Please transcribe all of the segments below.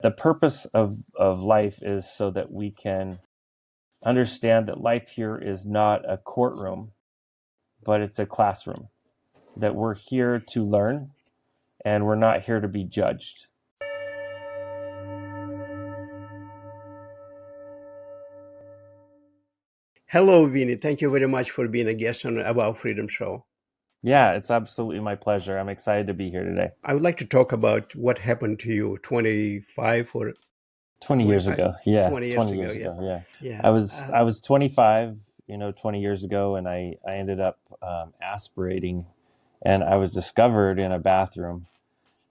The purpose of life is so that we can understand that life here is not a courtroom, but it's a classroom, that we're here to learn and we're not here to be judged. Hello, Vinney. Thank you very much for being a guest on About Freedom Show. Yeah, it's absolutely my pleasure. I'm excited to be here today. I would like to talk about what happened to you 25 or 20 years 25, ago. Yeah, 20 years 20 ago. years Yeah. ago. Yeah. Yeah. I was 25, 20 years ago, and I ended up aspirating, and I was discovered in a bathroom.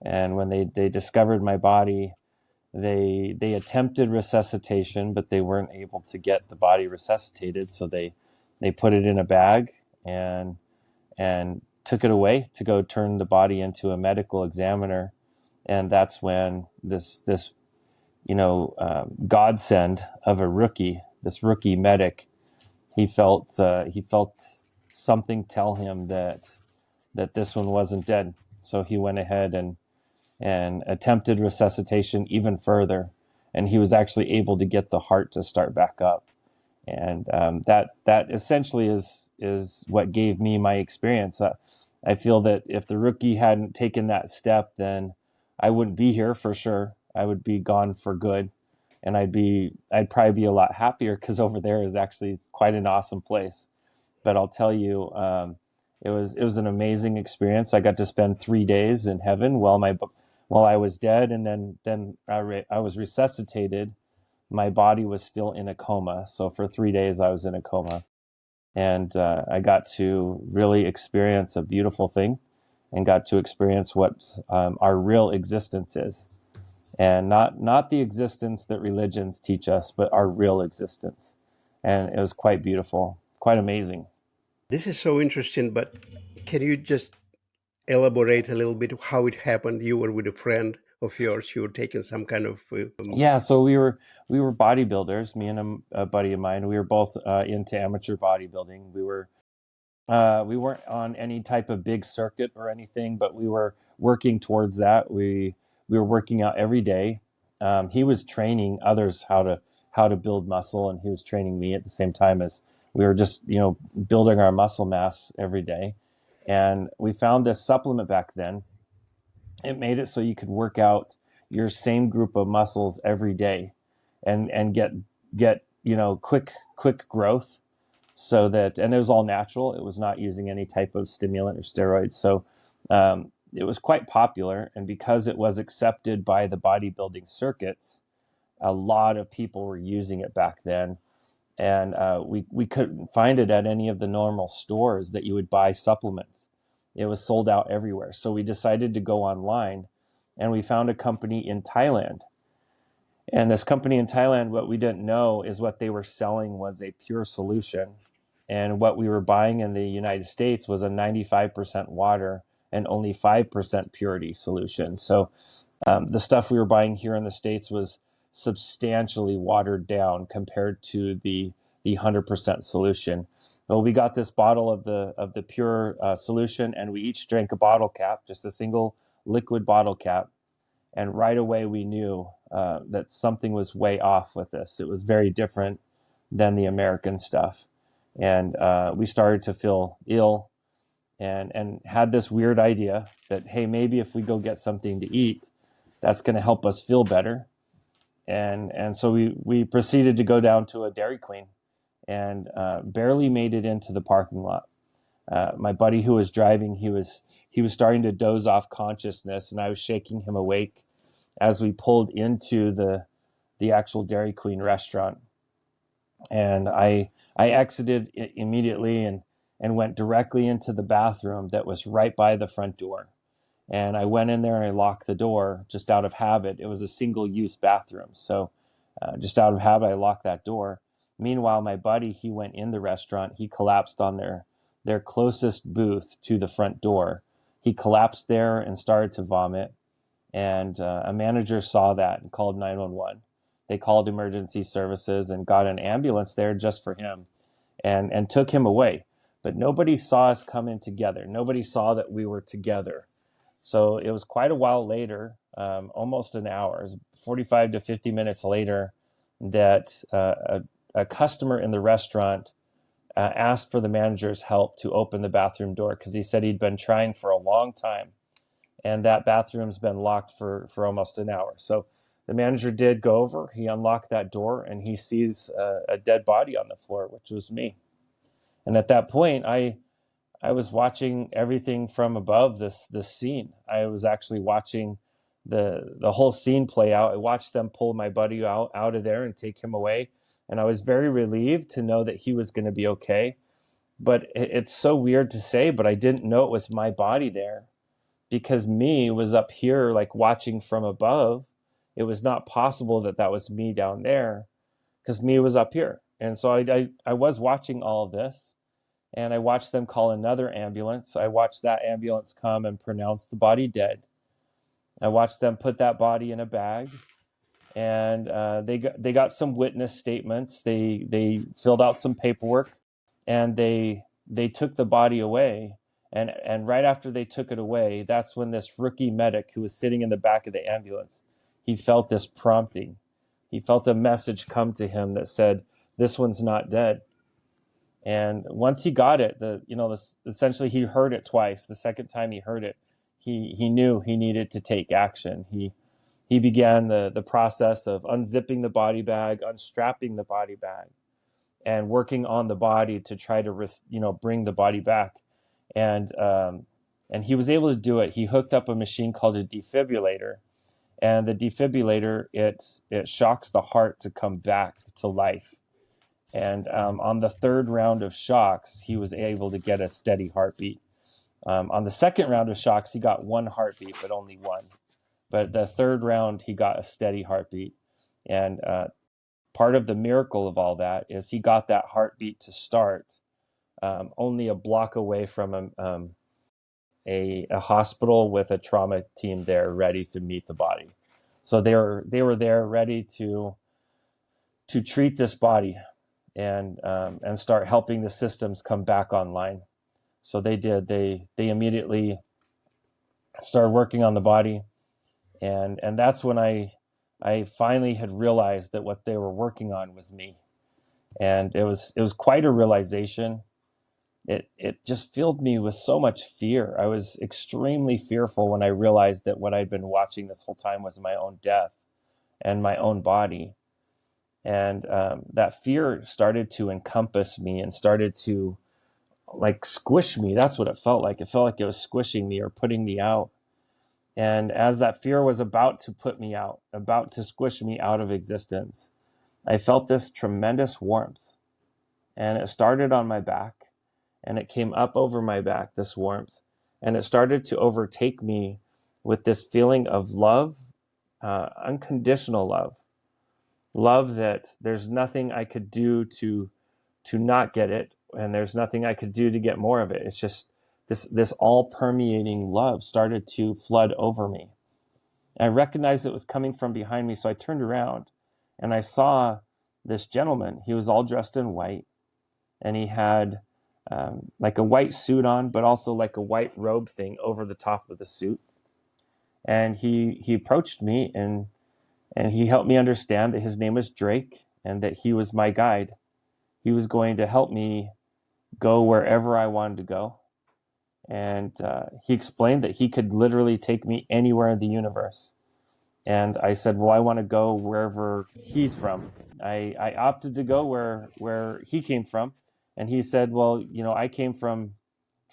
And when they discovered my body, they attempted resuscitation, but they weren't able to get the body resuscitated. So they put it in a bag and took it away to go turn the body into a medical examiner. And that's when this godsend of a rookie, this rookie medic, he felt something tell him that this one wasn't dead. So he went ahead and attempted resuscitation even further, and he was actually able to get the heart to start back up. And that essentially is what gave me my experience. I feel that if the rookie hadn't taken that step, then I wouldn't be here for sure. I would be gone for good, and I'd probably be a lot happier because over there is actually quite an awesome place. But I'll tell you, it was an amazing experience. I got to spend 3 days in heaven while I was dead, and then I was resuscitated. My body was still in a coma, so for 3 days I was in a coma, and I got to really experience a beautiful thing, and got to experience what our real existence is, and not the existence that religions teach us, but our real existence. And it was quite beautiful, quite amazing. This is so interesting, but can you just elaborate a little bit how it happened? You were with a friend of yours, you were taking some kind of. Yeah, so we were bodybuilders, me and a buddy of mine. We were both into amateur bodybuilding. We weren't on any type of big circuit or anything, but we were working towards that. We were working out every day. He was training others how to build muscle, and he was training me at the same time as we were just building our muscle mass every day. And we found this supplement back then. It made it so you could work out your same group of muscles every day, and get quick growth, so that, and it was all natural. It was not using any type of stimulant or steroids. So it was quite popular, and because it was accepted by the bodybuilding circuits, a lot of people were using it back then. And we couldn't find it at any of the normal stores that you would buy supplements. It was sold out everywhere. So we decided to go online, and we found a company in Thailand. And this company in Thailand, what we didn't know is what they were selling was a pure solution. And what we were buying in the United States was a 95% water and only 5% purity solution. So the stuff we were buying here in the States was substantially watered down compared to the 100% solution. Well, we got this bottle of the pure solution, and we each drank a bottle cap, just a single liquid bottle cap. And right away we knew that something was way off with this. It was very different than the American stuff. And we started to feel ill, and had this weird idea that, hey, maybe if we go get something to eat, that's going to help us feel better. And so we proceeded to go down to a Dairy Queen, and barely made it into the parking lot. My buddy who was driving, he was starting to doze off consciousness, and I was shaking him awake as we pulled into the actual Dairy Queen restaurant. And I exited immediately, and went directly into the bathroom that was right by the front door. And I went in there and I locked the door just out of habit. It was a single use bathroom. So just out of habit, I locked that door. Meanwhile, my buddy, he went in the restaurant. He collapsed on their closest booth to the front door. He collapsed there and started to vomit. And a manager saw that and called 911. They called emergency services and got an ambulance there just for him, and took him away. But nobody saw us come in together. Nobody saw that we were together. So it was quite a while later, almost an hour, 45 to 50 minutes later, that a customer in the restaurant asked for the manager's help to open the bathroom door, because he said he'd been trying for a long time, and that bathroom's been locked for almost an hour. So the manager did go over, he unlocked that door, and he sees a dead body on the floor, which was me. And at that point, I was watching everything from above this scene. I was actually watching the whole scene play out. I watched them pull my buddy out of there and take him away, and I was very relieved to know that he was going to be okay. But it's so weird to say, but I didn't know it was my body there, because me was up here, like watching from above. It was not possible that that was me down there, because me was up here. And so I was watching all of this, and I watched them call another ambulance. I watched that ambulance come and pronounce the body dead. I watched them put that body in a bag, and they got some witness statements. They filled out some paperwork, and they took the body away. And right after they took it away, that's when this rookie medic who was sitting in the back of the ambulance, he felt this prompting. He felt a message come to him that said, "This one's not dead." And once he got it, essentially he heard it twice. The second time he heard it, he knew he needed to take action. He began the process of unzipping the body bag, unstrapping the body bag, and working on the body to try to bring the body back. And he was able to do it. He hooked up a machine called a defibrillator, and the defibrillator it shocks the heart to come back to life. And on the third round of shocks, he was able to get a steady heartbeat. On the second round of shocks, he got one heartbeat, but only one. But the third round, he got a steady heartbeat. And part of the miracle of all that is he got that heartbeat to start only a block away from a hospital with a trauma team there ready to meet the body. So they were there ready to treat this body and start helping the systems come back online. So they did. They immediately started working on the body, and that's when I finally had realized that what they were working on was me, and it was quite a realization. It just filled me with so much fear. I was extremely fearful when I realized that what I'd been watching this whole time was my own death and my own body. And that fear started to encompass me and started to like squish me. That's what it felt like. It felt like it was squishing me or putting me out. And as that fear was about to put me out, about to squish me out of existence, I felt this tremendous warmth. And it started on my back, and it came up over my back, this warmth. And it started to overtake me with this feeling of love, unconditional love that there's nothing I could do to not get it, and there's nothing I could do to get more of it. It's just this all permeating love started to flood over me. And I recognized it was coming from behind me, so I turned around and I saw this gentleman. He was all dressed in white, and he had like a white suit on, but also like a white robe thing over the top of the suit. And he approached me, and he helped me understand that his name was Drake and that he was my guide. He was going to help me go wherever I wanted to go. And he explained that he could literally take me anywhere in the universe. And I said, well, I want to go wherever he's from. I opted to go where he came from. And he said, well, I came from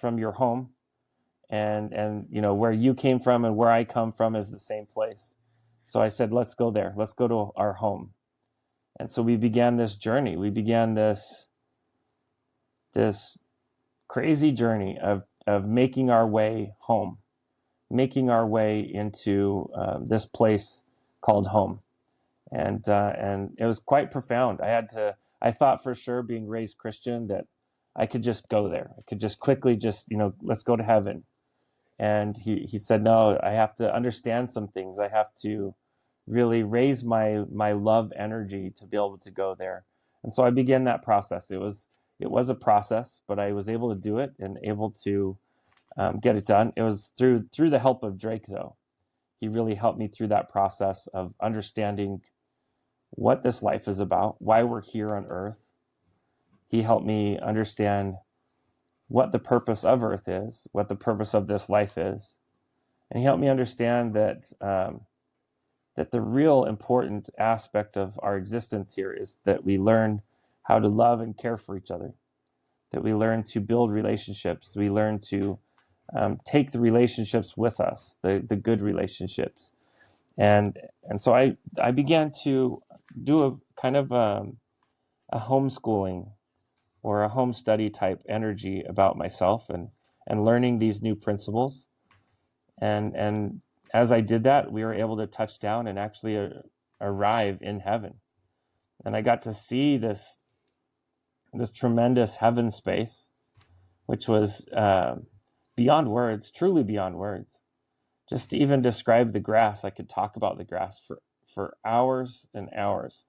your home, and where you came from and where I come from is the same place. So I said, let's go there. Let's go to our home. And so we began this journey. We began this crazy journey of making our way home, making our way into this place called home. And it was quite profound. I thought for sure, being raised Christian, that I could just go there. I could just quickly let's go to heaven. And he said, no, I have to understand some things. I have to really raise my love energy to be able to go there. And so I began that process. It was a process, but I was able to do it and able to get it done. It was through the help of Drake, though. He really helped me through that process of understanding what this life is about, why we're here on Earth. He helped me understand what the purpose of Earth is, what the purpose of this life is, and he helped me understand that that the real important aspect of our existence here is that we learn how to love and care for each other, that we learn to build relationships, we learn to take the relationships with us, the good relationships, and so I began to do a kind of a homeschooling or a home study type energy about myself and learning these new principles. And as I did that, we were able to touch down and actually arrive in heaven. And I got to see this tremendous heaven space, which was beyond words, truly beyond words. Just to even describe the grass, I could talk about the grass for hours and hours.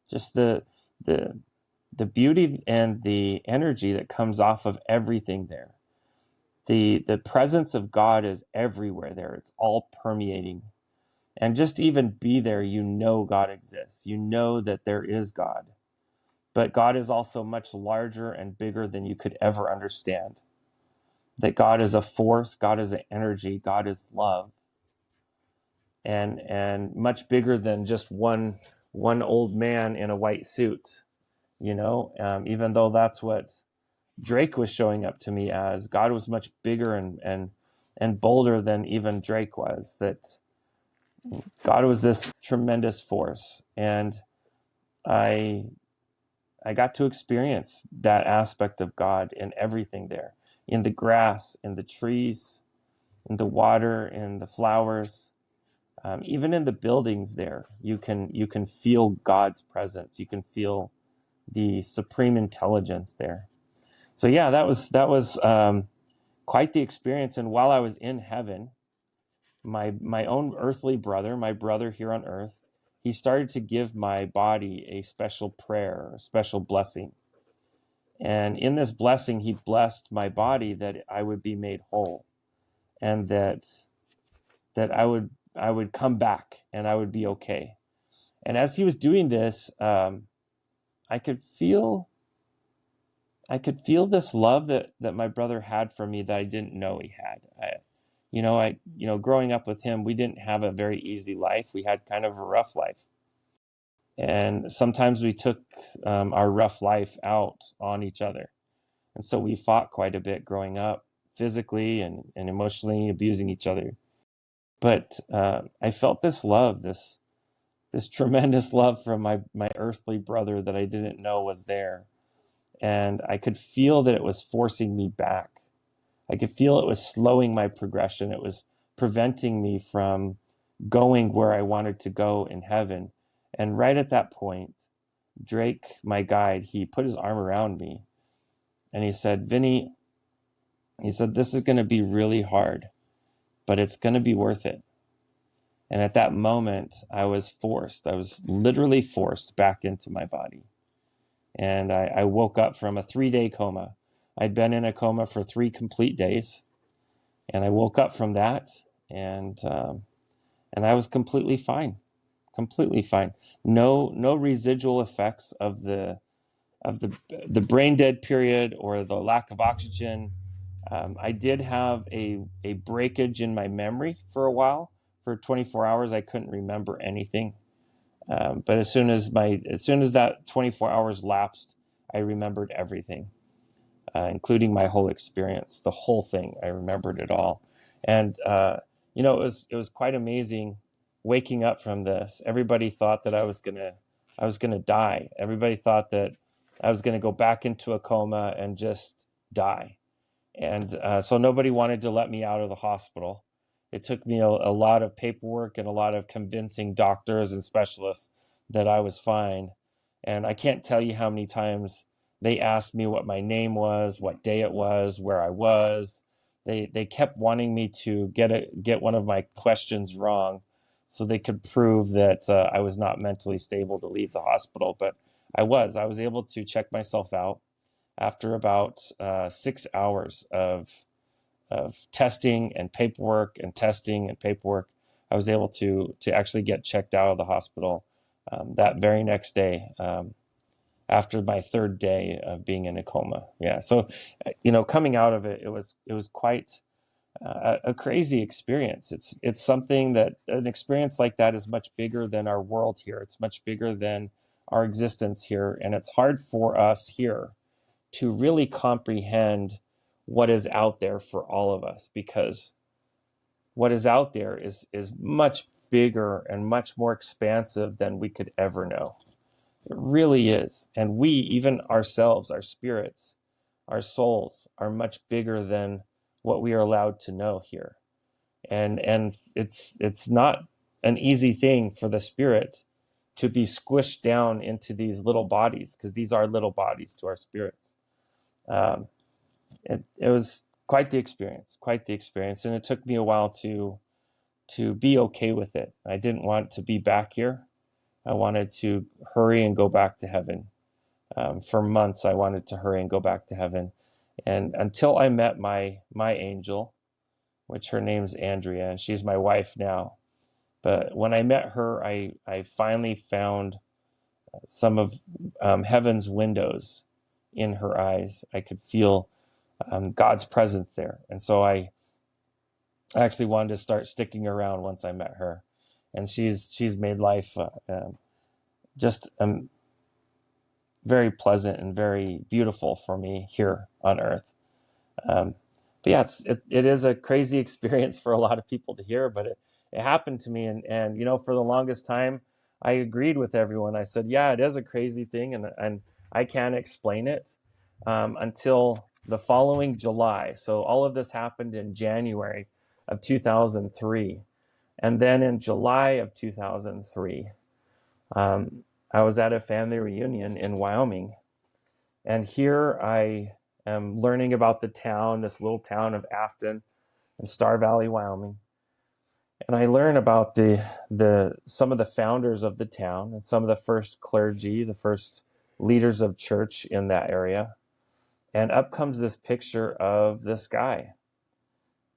Just the beauty and the energy that comes off of everything there. The presence of God is everywhere there. It's all permeating. And just to even be there, you know God exists. You know that there is God. But God is also much larger and bigger than you could ever understand. That God is a force, God is an energy, God is love. And much bigger than just one old man in a white suit, even though that's what Drake was showing up to me as. God was much bigger and bolder than even Drake was. That God was this tremendous force, and I got to experience that aspect of God in everything there, in the grass, in the trees, in the water, in the flowers, even in the buildings. There, you can feel God's presence. You can feel the supreme intelligence there. So yeah, that was quite the experience. And while I was in heaven, my own earthly brother, my brother here on earth, he started to give my body a special prayer, a special blessing. And in this blessing, he blessed my body that I would be made whole, and that I would come back and I would be okay. And as he was doing this, I could feel this love that my brother had for me that I didn't know he had. Growing up with him, we didn't have a very easy life. We had kind of a rough life. And sometimes we took our rough life out on each other. And so we fought quite a bit growing up, physically and emotionally abusing each other. But I felt this love, this tremendous love from my earthly brother that I didn't know was there. And I could feel that it was forcing me back. I could feel it was slowing my progression. It was preventing me from going where I wanted to go in heaven. And right at that point, Drake, my guide, he put his arm around me and he said, "Vinney," he said, "this is going to be really hard, but it's going to be worth it." And at that moment, I was literally forced back into my body. And I woke up from a 3-day coma. I'd been in a coma for 3 complete days. And I woke up from that, and I was completely fine, completely fine. No residual effects of the brain dead period or the lack of oxygen. I did have a breakage in my memory for a while. For 24 hours, I couldn't remember anything. But as soon as that 24 hours lapsed, I remembered everything, including my whole experience, the whole thing. I remembered it all. And it was quite amazing waking up from this. Everybody thought that I was gonna die. Everybody thought that I was gonna go back into a coma and just die. And so nobody wanted to let me out of the hospital. It took me a lot of paperwork and a lot of convincing doctors and specialists that I was fine. And I can't tell you how many times they asked me what my name was, what day it was, where I was. They kept wanting me to get one of my questions wrong so they could prove that I was not mentally stable to leave the hospital. But I was able to check myself out after about 6 hours of of testing and paperwork and testing and paperwork. I was able to actually get checked out of the hospital that very next day, after my third day of being in a coma. Yeah. So, coming out of it, it was quite a crazy experience. It's something that an experience like that is much bigger than our world here. It's much bigger than our existence here, and it's hard for us here to really comprehend what is out there for all of us, because what is out there is much bigger and much more expansive than we could ever know. It really is. And we, even ourselves, our spirits, our souls, are much bigger than what we are allowed to know here. And it's not an easy thing for the spirit to be squished down into these little bodies, because these are little bodies to our spirits. It was quite the experience, and it took me a while to be okay with it. I didn't want to be back here. I wanted to hurry and go back to heaven. For months, I wanted to hurry and go back to heaven, and until I met my angel, which her name's Andrea, and she's my wife now. But when I met her, I finally found some of heaven's windows in her eyes. I could feel God's presence there, and so I actually wanted to start sticking around once I met her, and she's made life just very pleasant and very beautiful for me here on earth. But yeah, it is a crazy experience for a lot of people to hear, but it happened to me, and for the longest time I agreed with everyone. I said, yeah, it is a crazy thing, and I can't explain it until the following July. So all of this happened in January of 2003, and then in July of 2003, I was at a family reunion in Wyoming, and here I am learning about this little town of Afton in Star Valley, Wyoming. And I learn about some of the founders of the town and some of the first clergy, the first leaders of church in that area. And up comes this picture of this guy.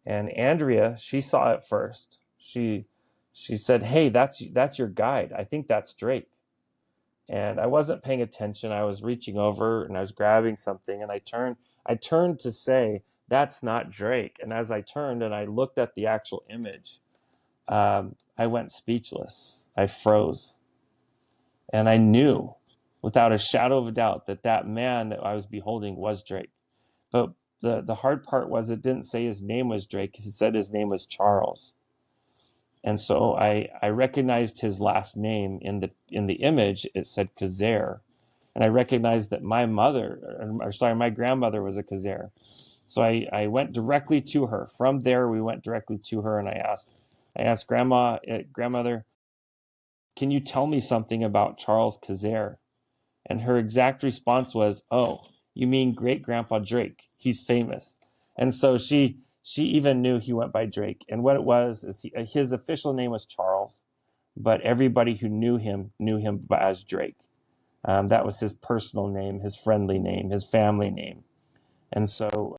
And Andrea, she saw it first. She said, "Hey, that's your guide. I think that's Drake." And I wasn't paying attention. I was reaching over and I was grabbing something, and I turned to say, "That's not Drake." And as I turned and I looked at the actual image, I went speechless. I froze. And I knew without a shadow of a doubt that man that I was beholding was Drake. But the hard part was, it didn't say his name was Drake. It said his name was Charles. And so I recognized his last name in the image. It said Kazare. And I recognized that my grandmother was a Kazare. So I went directly to her. From there, we went directly to her, and I asked grandmother, "Can you tell me something about Charles Kazare?" And her exact response was, "Oh, you mean great grandpa Drake? He's famous." And so she even knew he went by Drake. And what it was is his official name was Charles, but everybody who knew him as Drake. That was his personal name, his friendly name, his family name. And so,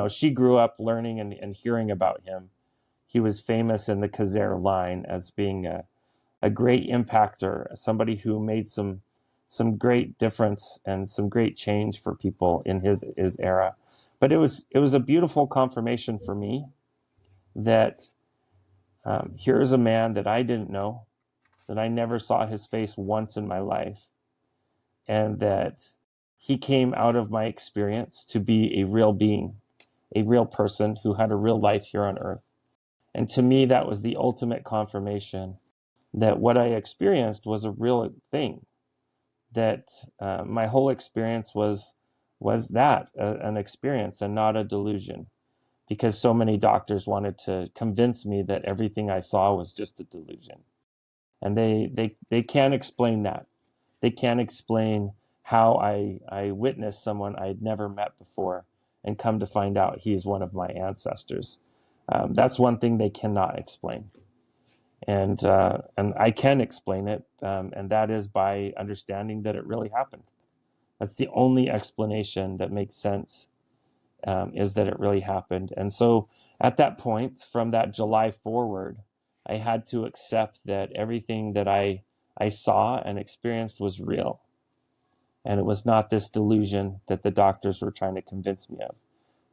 she grew up learning and hearing about him. He was famous in the Kazare line as being a great impactor, somebody who made some great difference and some great change for people in his era. But it was a beautiful confirmation for me that here is a man that I didn't know, that I never saw his face once in my life, and that he came out of my experience to be a real being, a real person who had a real life here on earth. And to me, that was the ultimate confirmation that what I experienced was a real thing, that my whole experience was an experience and not a delusion, because so many doctors wanted to convince me that everything I saw was just a delusion. And they can't explain that. They can't explain how I witnessed someone I'd never met before and come to find out he's one of my ancestors. That's one thing they cannot explain. And I can explain it, and that is by understanding that it really happened. That's the only explanation that makes sense is that it really happened. And so at that point, from that July forward, I had to accept that everything that I saw and experienced was real. And it was not this delusion that the doctors were trying to convince me of,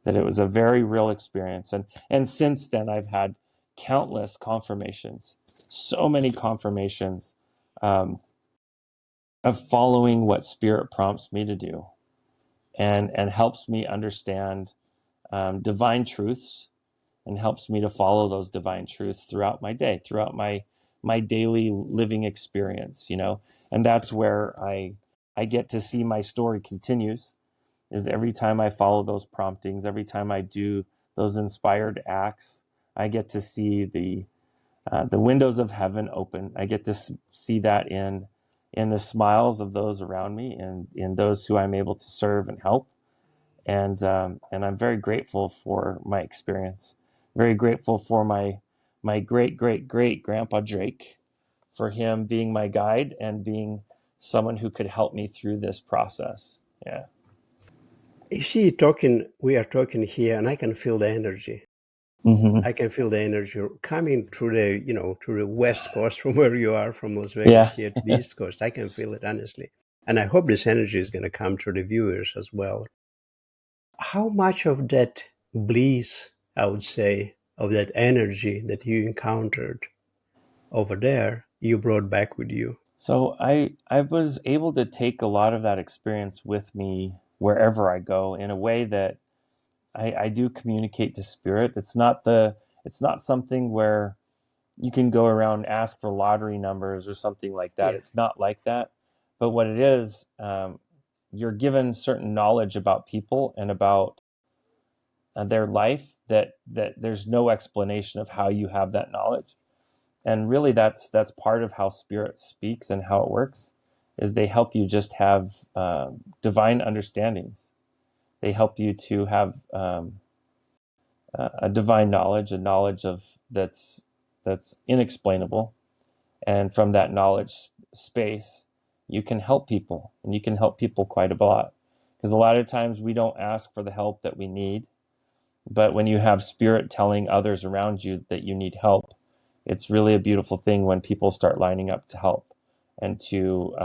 that it was a very real experience. And since then, I've had countless confirmations, so many confirmations um, of following what Spirit prompts me to do, and helps me understand divine truths, and helps me to follow those divine truths throughout my day, throughout my daily living experience, and that's where I get to see my story continues, is every time I follow those promptings, every time I do those inspired acts, I get to see the windows of heaven open. I get to see that in the smiles of those around me, and in those who I'm able to serve and help. And I'm very grateful for my experience. Very grateful for my great great great grandpa Drake, for him being my guide and being someone who could help me through this process. Yeah. You see, we are talking here, and I can feel the energy. Hmm. I can feel the energy coming through through the West Coast from where you are, from Las Vegas Yeah. here to the East Coast. I can feel it, honestly. And I hope this energy is going to come through the viewers as well. How much of that bliss, I would say, of that energy that you encountered over there, you brought back with you? So I was able to take a lot of that experience with me wherever I go, in a way that I do communicate to spirit. It's not something where you can go around and ask for lottery numbers or something like that. Yeah. It's not like that. But what it is, you're given certain knowledge about people and about their life, that there's no explanation of how you have that knowledge. And really, that's part of how spirit speaks and how it works, is they help you just have divine understandings. They help you to have a divine knowledge, a knowledge of that's inexplainable. And from that knowledge space, you can help people, and you can help people quite a lot, because a lot of times we don't ask for the help that we need. But when you have spirit telling others around you that you need help, it's really a beautiful thing when people start lining up to help, and to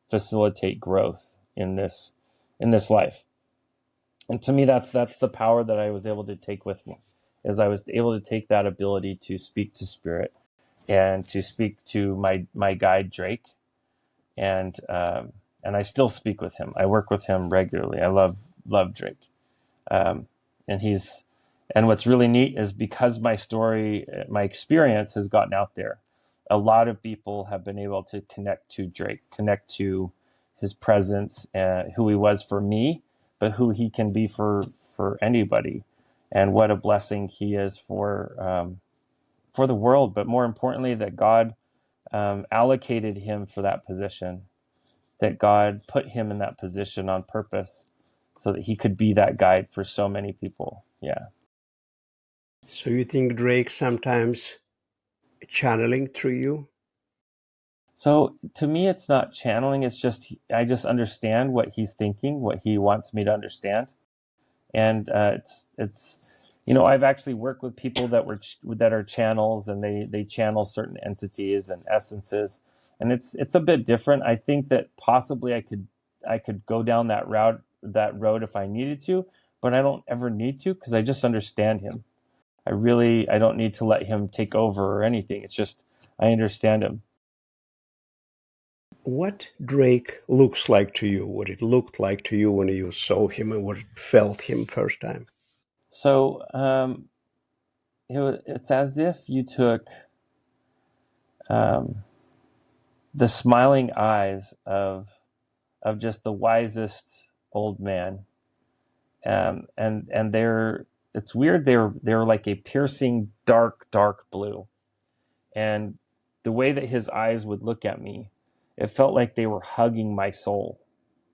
facilitate growth in this life. And to me, that's the power that I was able to take with me, is I was able to take that ability to speak to spirit, and to speak to my guide Drake, and I still speak with him. I work with him regularly. I love Drake. um, and he's and what's really neat is, because my story, my experience has gotten out there, a lot of people have been able to connect to Drake, connect to his presence, who he was for me, but who he can be for anybody, and what a blessing he is for the world. But more importantly, that God allocated him for that position, that God put him in that position on purpose, so that he could be that guide for so many people. Yeah. So you think Drake sometimes channeling through you? So to me, it's not channeling. It's just, I just understand what he's thinking, what he wants me to understand. And I've actually worked with people that are channels, and they channel certain entities and essences, and it's a bit different. I think that possibly I could go down that road if I needed to, but I don't ever need to, because I just understand him. I don't need to let him take over or anything. It's just, I understand him. What Drake looks like to you, what it looked like to you when you saw him and what it felt him first time? So it's as if you took um, the smiling eyes of just the wisest old man, and it's weird, they're like a piercing dark blue, and the way that his eyes would look at me, it felt like they were hugging my soul.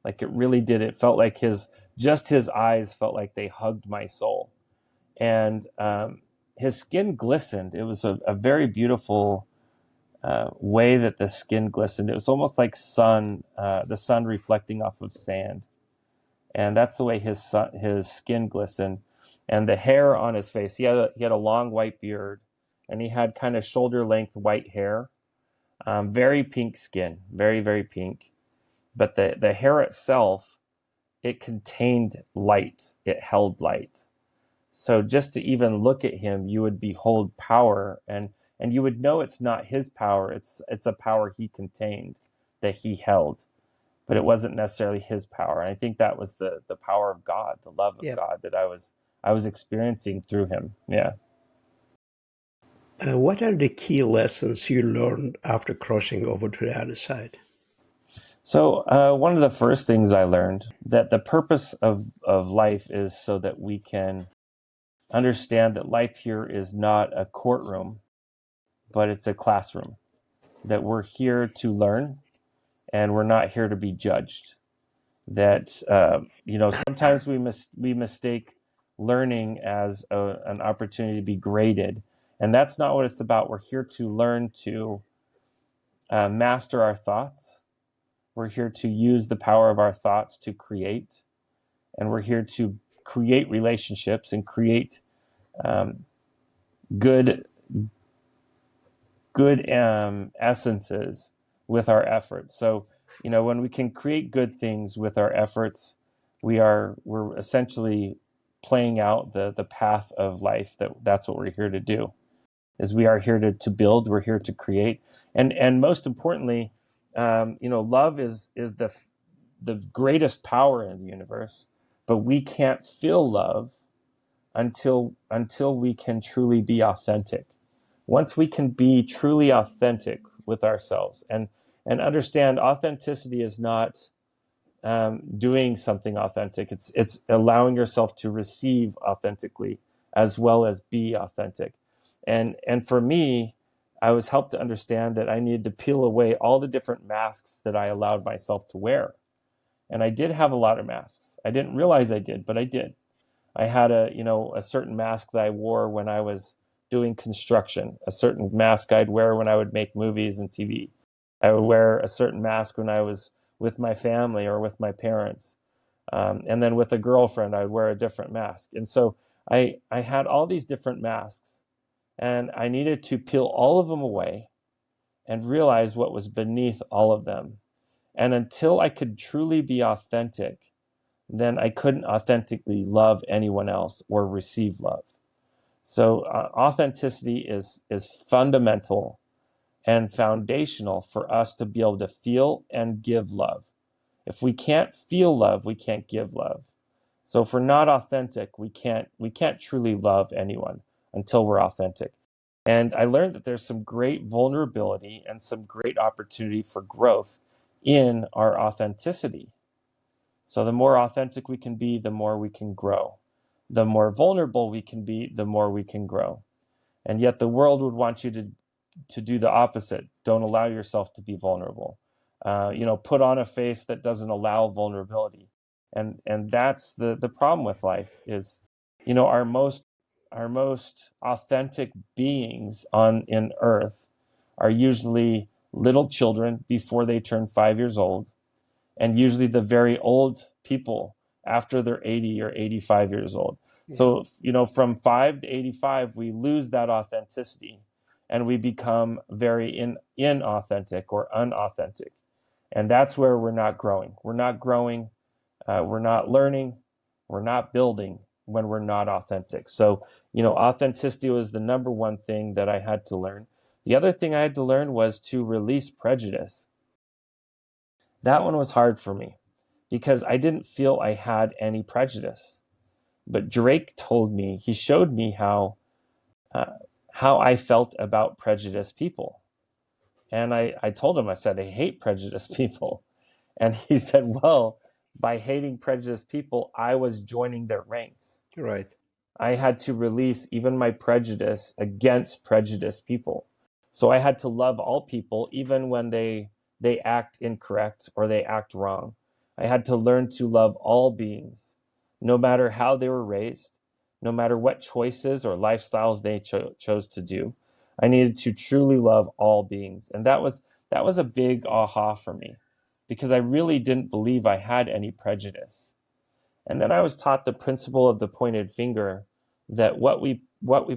Like, it really did. It felt like his eyes felt like they hugged my soul. And his skin glistened. It was a very beautiful way that the skin glistened. It was almost like the sun reflecting off of sand. and that's the way his skin glistened, and the hair on his face. He had a long white beard, and he had kind of shoulder length white hair, very pink skin, very very pink. But the hair itself, it contained light. It held light. So just to even look at him, you would behold power, and you would know it's not his power. It's a power he contained, that he held, but it wasn't necessarily his power. And I think that was the power of God, the love of Yeah. God that I was experiencing through him. Yeah. What are the key lessons you learned after crossing over to the other side? So one of the first things I learned, that the purpose of life is so that we can understand that life here is not a courtroom, but it's a classroom, that we're here to learn, and we're not here to be judged. That sometimes we mistake learning as an opportunity to be graded, and that's not what it's about. We're here to learn to master our thoughts. We're here to use the power of our thoughts to create, and we're here to create relationships and create um, good essences with our efforts. So, when we can create good things with our efforts, we're essentially playing out the path of life. That's what we're here to do. Is we are here to build. We're here to create, and most importantly, love is the greatest power in the universe. But we can't feel love until we can truly be authentic. Once we can be truly authentic with ourselves, and understand authenticity is not doing something authentic. It's allowing yourself to receive authentically as well as be authentic. And for me, I was helped to understand that I needed to peel away all the different masks that I allowed myself to wear. And I did have a lot of masks. I didn't realize I did, but I did. I had a certain mask that I wore when I was doing construction, a certain mask I'd wear when I would make movies and TV. I would wear a certain mask when I was with my family or with my parents. And then with a girlfriend, I'd wear a different mask. And so I had all these different masks, and I needed to peel all of them away and realize what was beneath all of them. And until I could truly be authentic, then I couldn't authentically love anyone else or receive love. So authenticity is fundamental and foundational for us to be able to feel and give love. If we can't feel love, we can't give love. So if we're not authentic, we can't truly love anyone until we're authentic. And I learned that there's some great vulnerability and some great opportunity for growth in our authenticity. So the more authentic we can be, the more we can grow. The more vulnerable we can be, the more we can grow. And yet the world would want you to do the opposite. Don't allow yourself to be vulnerable. Put on a face that doesn't allow vulnerability. And that's the problem with life is, our most authentic beings on in earth are usually little children before they turn 5 years old, and usually the very old people after they're 80 or 85 years old. Yeah. So, from 5 to 85, we lose that authenticity, and we become very inauthentic or unauthentic. And that's where we're not growing. We're not growing. We're not learning. We're not building when we're not authentic. So, authenticity was the number one thing that I had to learn. The other thing I had to learn was to release prejudice. That one was hard for me because I didn't feel I had any prejudice. But Drake told me, he showed me uh, how I felt about prejudiced people. And I told him, I said, I hate prejudiced people. And he said, well, by hating prejudiced people, I was joining their ranks. Right. I had to release even my prejudice against prejudiced people. So I had to love all people, even when they act incorrect or they act wrong. I had to learn to love all beings, no matter how they were raised, no matter what choices or lifestyles they chose to do. I needed to truly love all beings, and that was a big aha for me, because I really didn't believe I had any prejudice. And then I was taught the principle of the pointed finger, that what we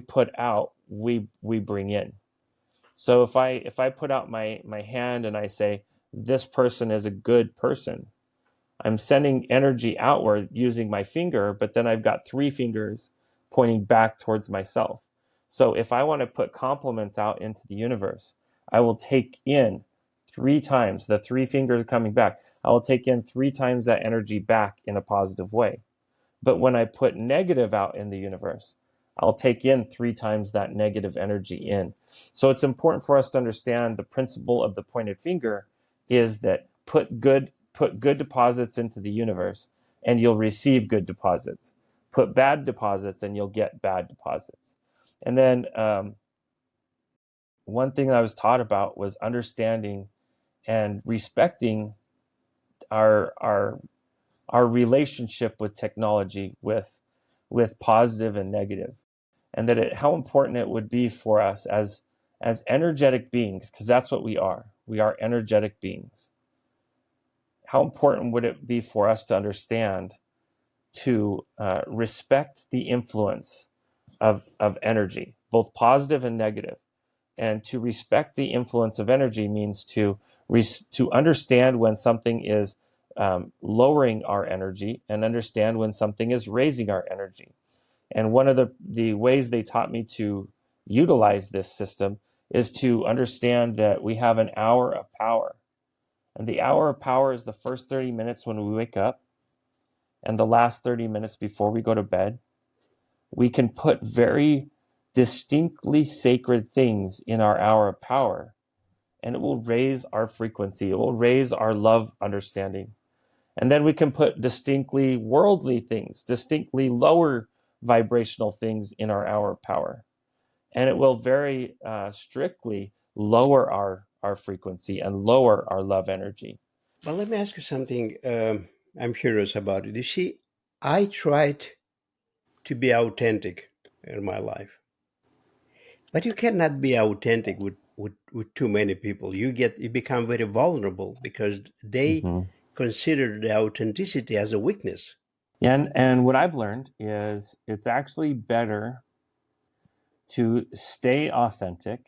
put out, we bring in. So if I put out my hand and I say, this person is a good person, I'm sending energy outward using my finger, but then I've got three fingers pointing back towards myself. So if I want to put compliments out into the universe, I will take in three times, the three fingers coming back, I will take in three times that energy back in a positive way. But when I put negative out in the universe, I'll take in three times that negative energy in. So it's important for us to understand the principle of the pointed finger is that put good deposits into the universe and you'll receive good deposits. Put bad deposits and you'll get bad deposits. And then one thing I was taught about was understanding and respecting our our relationship with technology, with positive and negative, and that how important it would be for us as energetic beings, because that's what we are. We are energetic beings. How important would it be for us to understand to respect the influence of energy, both positive and negative? And to respect the influence of energy means to understand when something is lowering our energy and understand when something is raising our energy. And one of the ways they taught me to utilize this system is to understand that we have an hour of power. And the hour of power is the first 30 minutes when we wake up and the last 30 minutes before we go to bed. We can put very distinctly sacred things in our hour of power, and it will raise our frequency. It will raise our love understanding. And then we can put distinctly worldly things, distinctly lower vibrational things in our hour of power. And it will very strictly lower our frequency and lower our love energy. Well, let me ask you something. I'm curious about it. You see, I tried to be authentic in my life, but you cannot be authentic with too many people. You become very vulnerable because they Mm-hmm. consider the authenticity as a weakness. And what I've learned is it's actually better to stay authentic.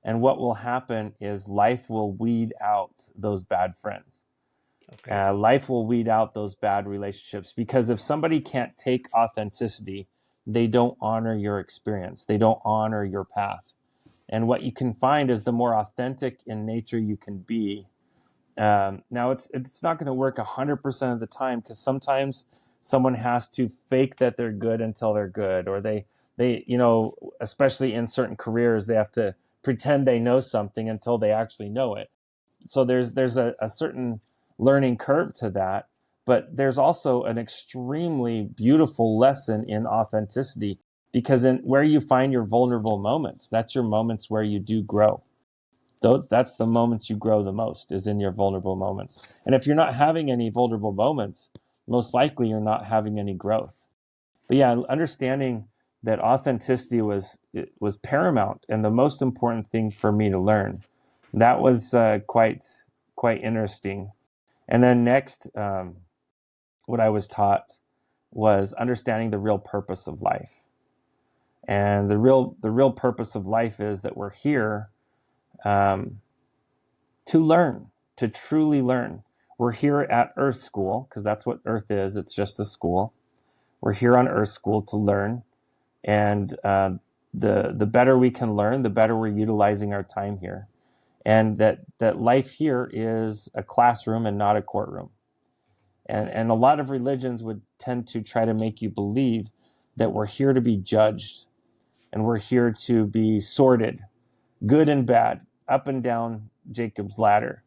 And what will happen is life will weed out those bad friends. Okay. Life will weed out those bad relationships, because if somebody can't take authenticity, they don't honor your experience. They don't honor your path. And what you can find is the more authentic in nature you can be. Now it's not going to work 100% of the time, because sometimes someone has to fake that they're good until they're good, or they especially in certain careers, they have to pretend they know something until they actually know it. So there's a certain learning curve to that, but there's also an extremely beautiful lesson in authenticity, because in where you find your vulnerable moments, that's your moments where you do grow. That's the moments you grow the most, is in your vulnerable moments. And if you're not having any vulnerable moments, most likely you're not having any growth. But yeah, understanding that authenticity was paramount and the most important thing for me to learn. That was quite interesting. And then next, what I was taught was understanding the real purpose of life. And the real purpose of life is that we're here um, to learn, to truly learn. We're here at Earth School, because that's what Earth is. It's just a school. We're here on Earth School to learn, and the better we can learn, the better we're utilizing our time here, and that life here is a classroom and not a courtroom. And a lot of religions would tend to try to make you believe that we're here to be judged, and we're here to be sorted, good and bad, up and down Jacob's ladder.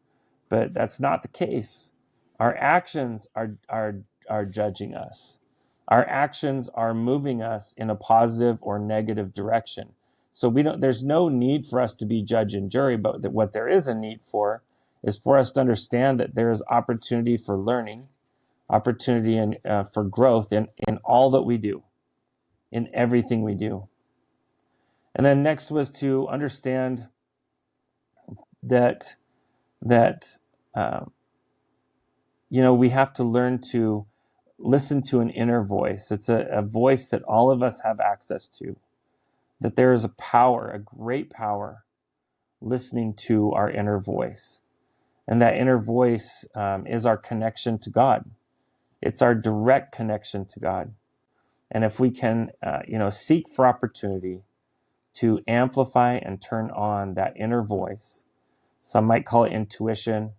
But that's not the case. Our actions are judging us. Our actions are moving us in a positive or negative direction. So there's no need for us to be judge and jury, but what there is a need for is for us to understand that there is opportunity for learning, opportunity and for growth in all that we do, in everything we do. And then next was to understand that that we have to learn to listen to an inner voice. It's a voice that all of us have access to, that there is a power, a great power, listening to our inner voice. And that inner voice is our connection to God. It's our direct connection to God. And if we can, seek for opportunity to amplify and turn on that inner voice, some might call it intuition,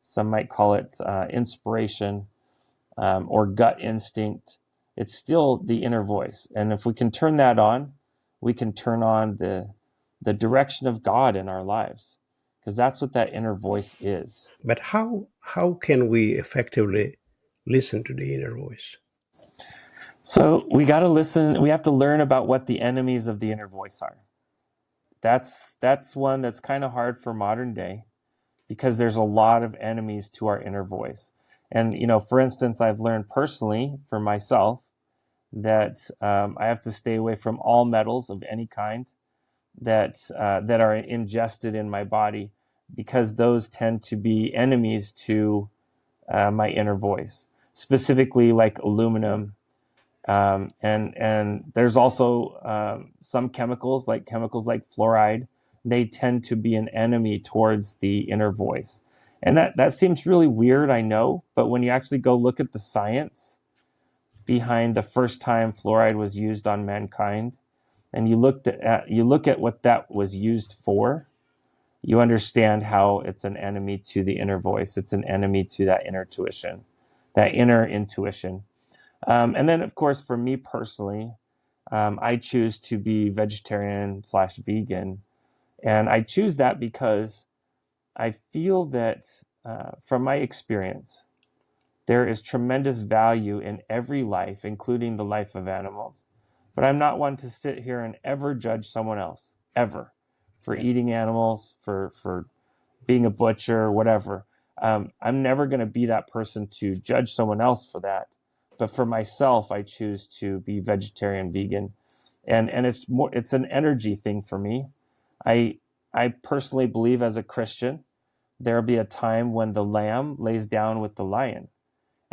some might call it inspiration, or gut instinct. It's still the inner voice. And if we can turn that on, we can turn on the direction of God in our lives, because that's what that inner voice is. But how can we effectively listen to the inner voice? So we got to listen. We have to learn about what the enemies of the inner voice are. That's one that's kind of hard for modern day, because there's a lot of enemies to our inner voice. And, for instance, I've learned personally for myself that I have to stay away from all metals of any kind that are ingested in my body, because those tend to be enemies to my inner voice, specifically like aluminum. And there's also some chemicals like fluoride. They tend to be an enemy towards the inner voice. And that seems really weird, I know, but when you actually go look at the science behind the first time fluoride was used on mankind, and you look at what that was used for, you understand how it's an enemy to the inner voice. It's an enemy to that inner intuition. And then, of course, for me personally, I choose to be vegetarian/vegan. And I choose that because I feel that from my experience, there is tremendous value in every life, including the life of animals. But I'm not one to sit here and ever judge someone else, ever, for Yeah. eating animals, for being a butcher, whatever. I'm never going to be that person to judge someone else for that. But for myself, I choose to be vegetarian, vegan, and it's an energy thing for me. I I personally believe, as a Christian, there'll be a time when the lamb lays down with the lion.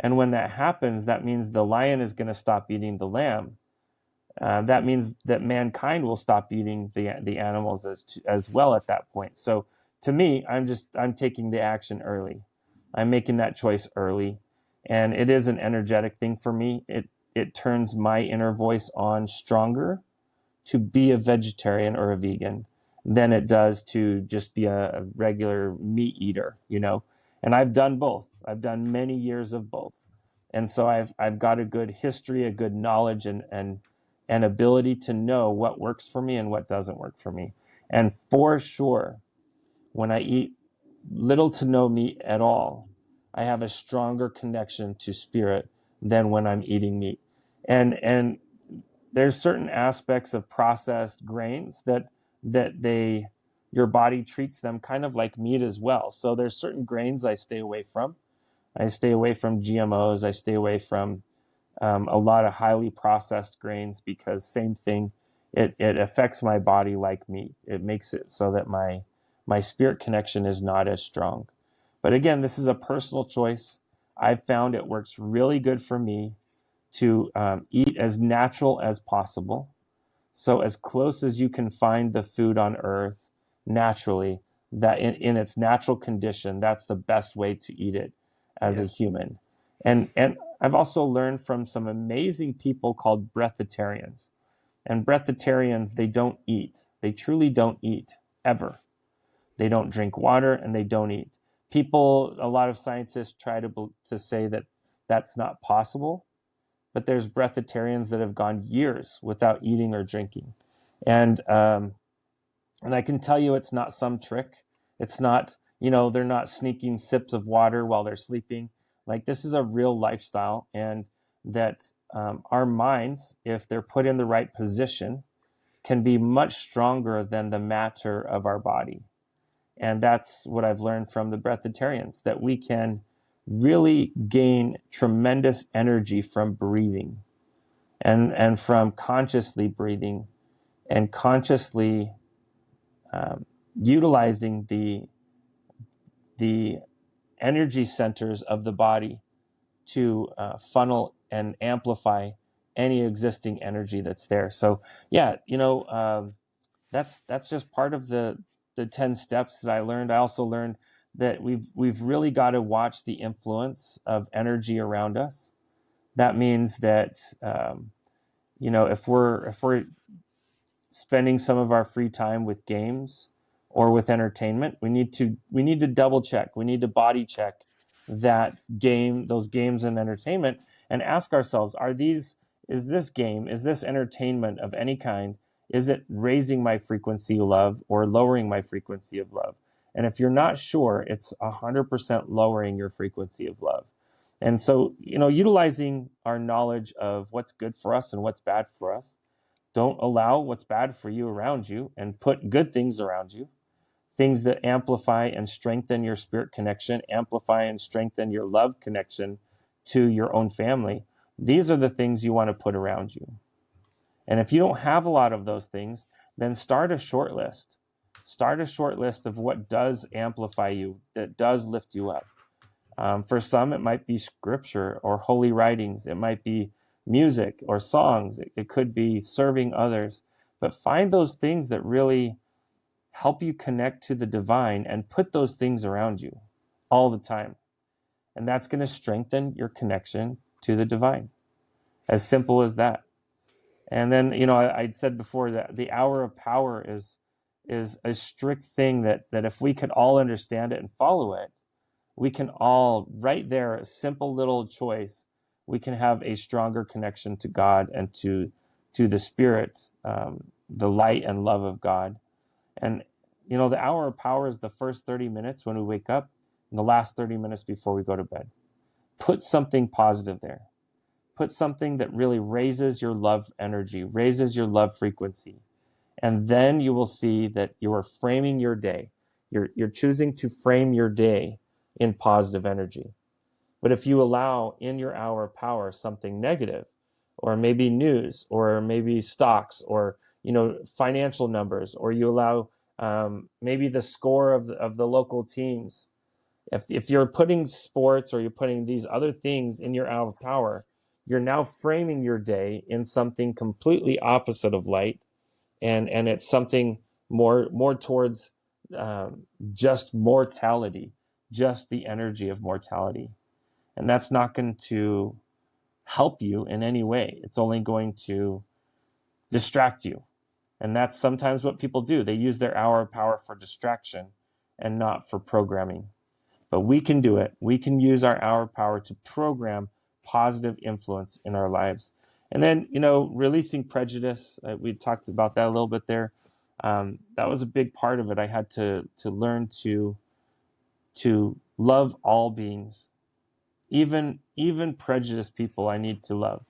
And when that happens, that means the lion is going to stop eating the lamb. That means that mankind will stop eating the animals as well at that point. So to me, I'm taking the action early. I'm making that choice early, and it is an energetic thing for me. It turns my inner voice on stronger to be a vegetarian or a vegan than it does to just be a regular meat eater, And I've done both. I've done many years of both. And so I've got a good history, a good knowledge, and ability to know what works for me and what doesn't work for me. And for sure, when I eat little to no meat at all, I have a stronger connection to spirit than when I'm eating meat. And there's certain aspects of processed grains that your body treats them kind of like meat as well. So there's certain grains I stay away from. I stay away from GMOs. I stay away from a lot of highly processed grains, because same thing, it affects my body like meat. It makes it so that my spirit connection is not as strong. But again, this is a personal choice. I've found it works really good for me to eat as natural as possible. So as close as you can find the food on earth naturally, that in its natural condition, that's the best way to eat it as a Yeah. human. And I've also learned from some amazing people called breatharians. And breatharians, they don't eat. They truly don't eat, ever. They don't drink water, and they don't eat. A lot of scientists try to say that that's not possible, but there's breatharians that have gone years without eating or drinking. And I can tell you, it's not some trick. It's not, they're not sneaking sips of water while they're sleeping. Like, this is a real lifestyle, and that our minds, if they're put in the right position, can be much stronger than the matter of our body. And that's what I've learned from the breatharians, that we can really gain tremendous energy from breathing, and from consciously breathing, and consciously utilizing the energy centers of the body to funnel and amplify any existing energy that's there. So yeah, that's just part of the 10 steps that I learned. I also learned that we've really got to watch the influence of energy around us. That means that if we're spending some of our free time with games or with entertainment, we need to double check. We need to body check those games and entertainment, and ask ourselves, is this entertainment of any kind, is it raising my frequency of love or lowering my frequency of love? And if you're not sure, it's 100% lowering your frequency of love. And so, utilizing our knowledge of what's good for us and what's bad for us, don't allow what's bad for you around you, and put good things around you, things that amplify and strengthen your spirit connection, amplify and strengthen your love connection to your own family. These are the things you want to put around you. And if you don't have a lot of those things, then start a short list. Start a short list of what does amplify you, that does lift you up. For some, it might be scripture or holy writings. It might be music or songs. It could be serving others. But find those things that really help you connect to the divine, and put those things around you all the time. And that's going to strengthen your connection to the divine. As simple as that. And then, I'd said before that the hour of power is a strict thing that if we could all understand it and follow it, we can all, right there, a simple little choice, we can have a stronger connection to God and to the Spirit, the light and love of God. And, the hour of power is the first 30 minutes when we wake up and the last 30 minutes before we go to bed. Put something positive there. Put something that really raises your love energy, raises your love frequency. And then you will see that you are framing your day. You're choosing to frame your day in positive energy. But if you allow in your hour of power something negative, or maybe news, or maybe stocks, or financial numbers, or you allow maybe the score of the local teams, if you're putting sports or you're putting these other things in your hour of power, you're now framing your day in something completely opposite of light, and it's something more towards just mortality, just the energy of mortality. And that's not going to help you in any way. It's only going to distract you. And that's sometimes what people do. They use their hour of power for distraction and not for programming. But we can do it. We can use our hour of power to program positive influence in our lives. And then, releasing prejudice. We talked about that a little bit there. That was a big part of it. I had to learn to love all beings, even prejudiced people. I need to love,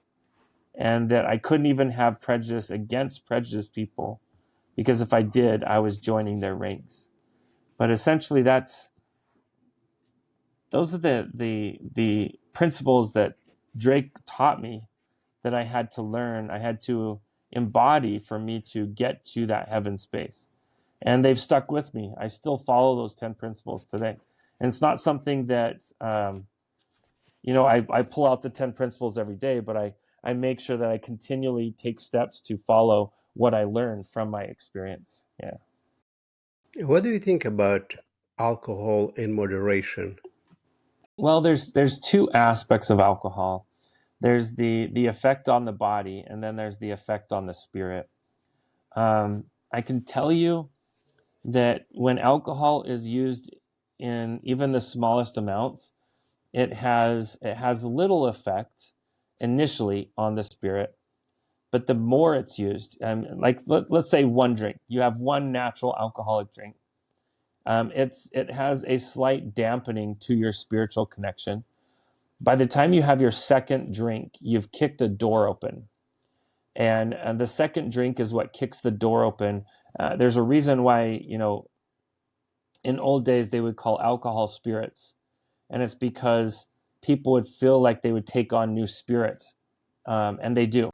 and that I couldn't even have prejudice against prejudiced people, because if I did, I was joining their ranks. But essentially, those are the principles that Drake taught me, that I had to learn, I had to embody for me to get to that heaven space. And they've stuck with me. I still follow those 10 principles today. And it's not something that, I pull out the 10 principles every day, but I make sure that I continually take steps to follow what I learned from my experience. Yeah. What do you think about alcohol in moderation? Well, there's two aspects of alcohol. There's the effect on the body, and then there's the effect on the spirit. I can tell you that when alcohol is used in even the smallest amounts, it has little effect initially on the spirit. But the more it's used, like let's say one drink, you have one natural alcoholic drink. It has a slight dampening to your spiritual connection. By the time you have your second drink, you've kicked a door open. And the second drink is what kicks the door open. There's a reason why, in old days they would call alcohol spirits. And it's because people would feel like they would take on new spirit. And they do.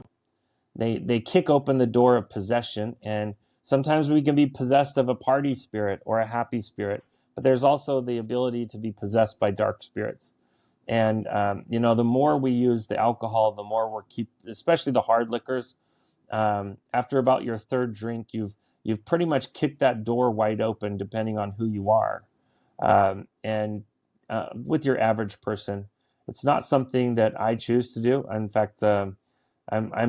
They kick open the door of possession. And sometimes we can be possessed of a party spirit or a happy spirit. But there's also the ability to be possessed by dark spirits. And the more we use the alcohol, the more especially the hard liquors. After about your third drink, you've pretty much kicked that door wide open, depending on who you are. And with your average person, it's not something that I choose to do. In fact, I'm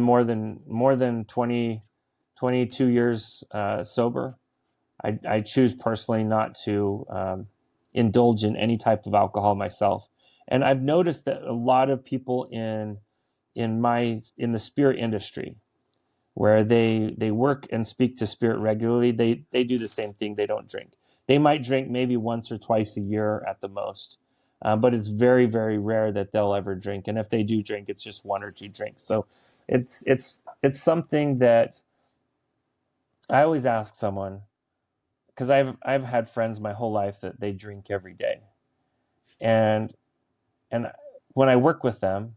more than 22 years sober. I choose personally not to indulge in any type of alcohol myself. And I've noticed that a lot of people in the spirit industry, where they work and speak to spirit regularly, they do the same thing. They don't drink. They might drink maybe once or twice a year at the most, but it's very, very rare that they'll ever drink. And if they do drink, it's just one or two drinks. So it's something that I always ask someone, because I've had friends my whole life that they drink every day, and and when I work with them,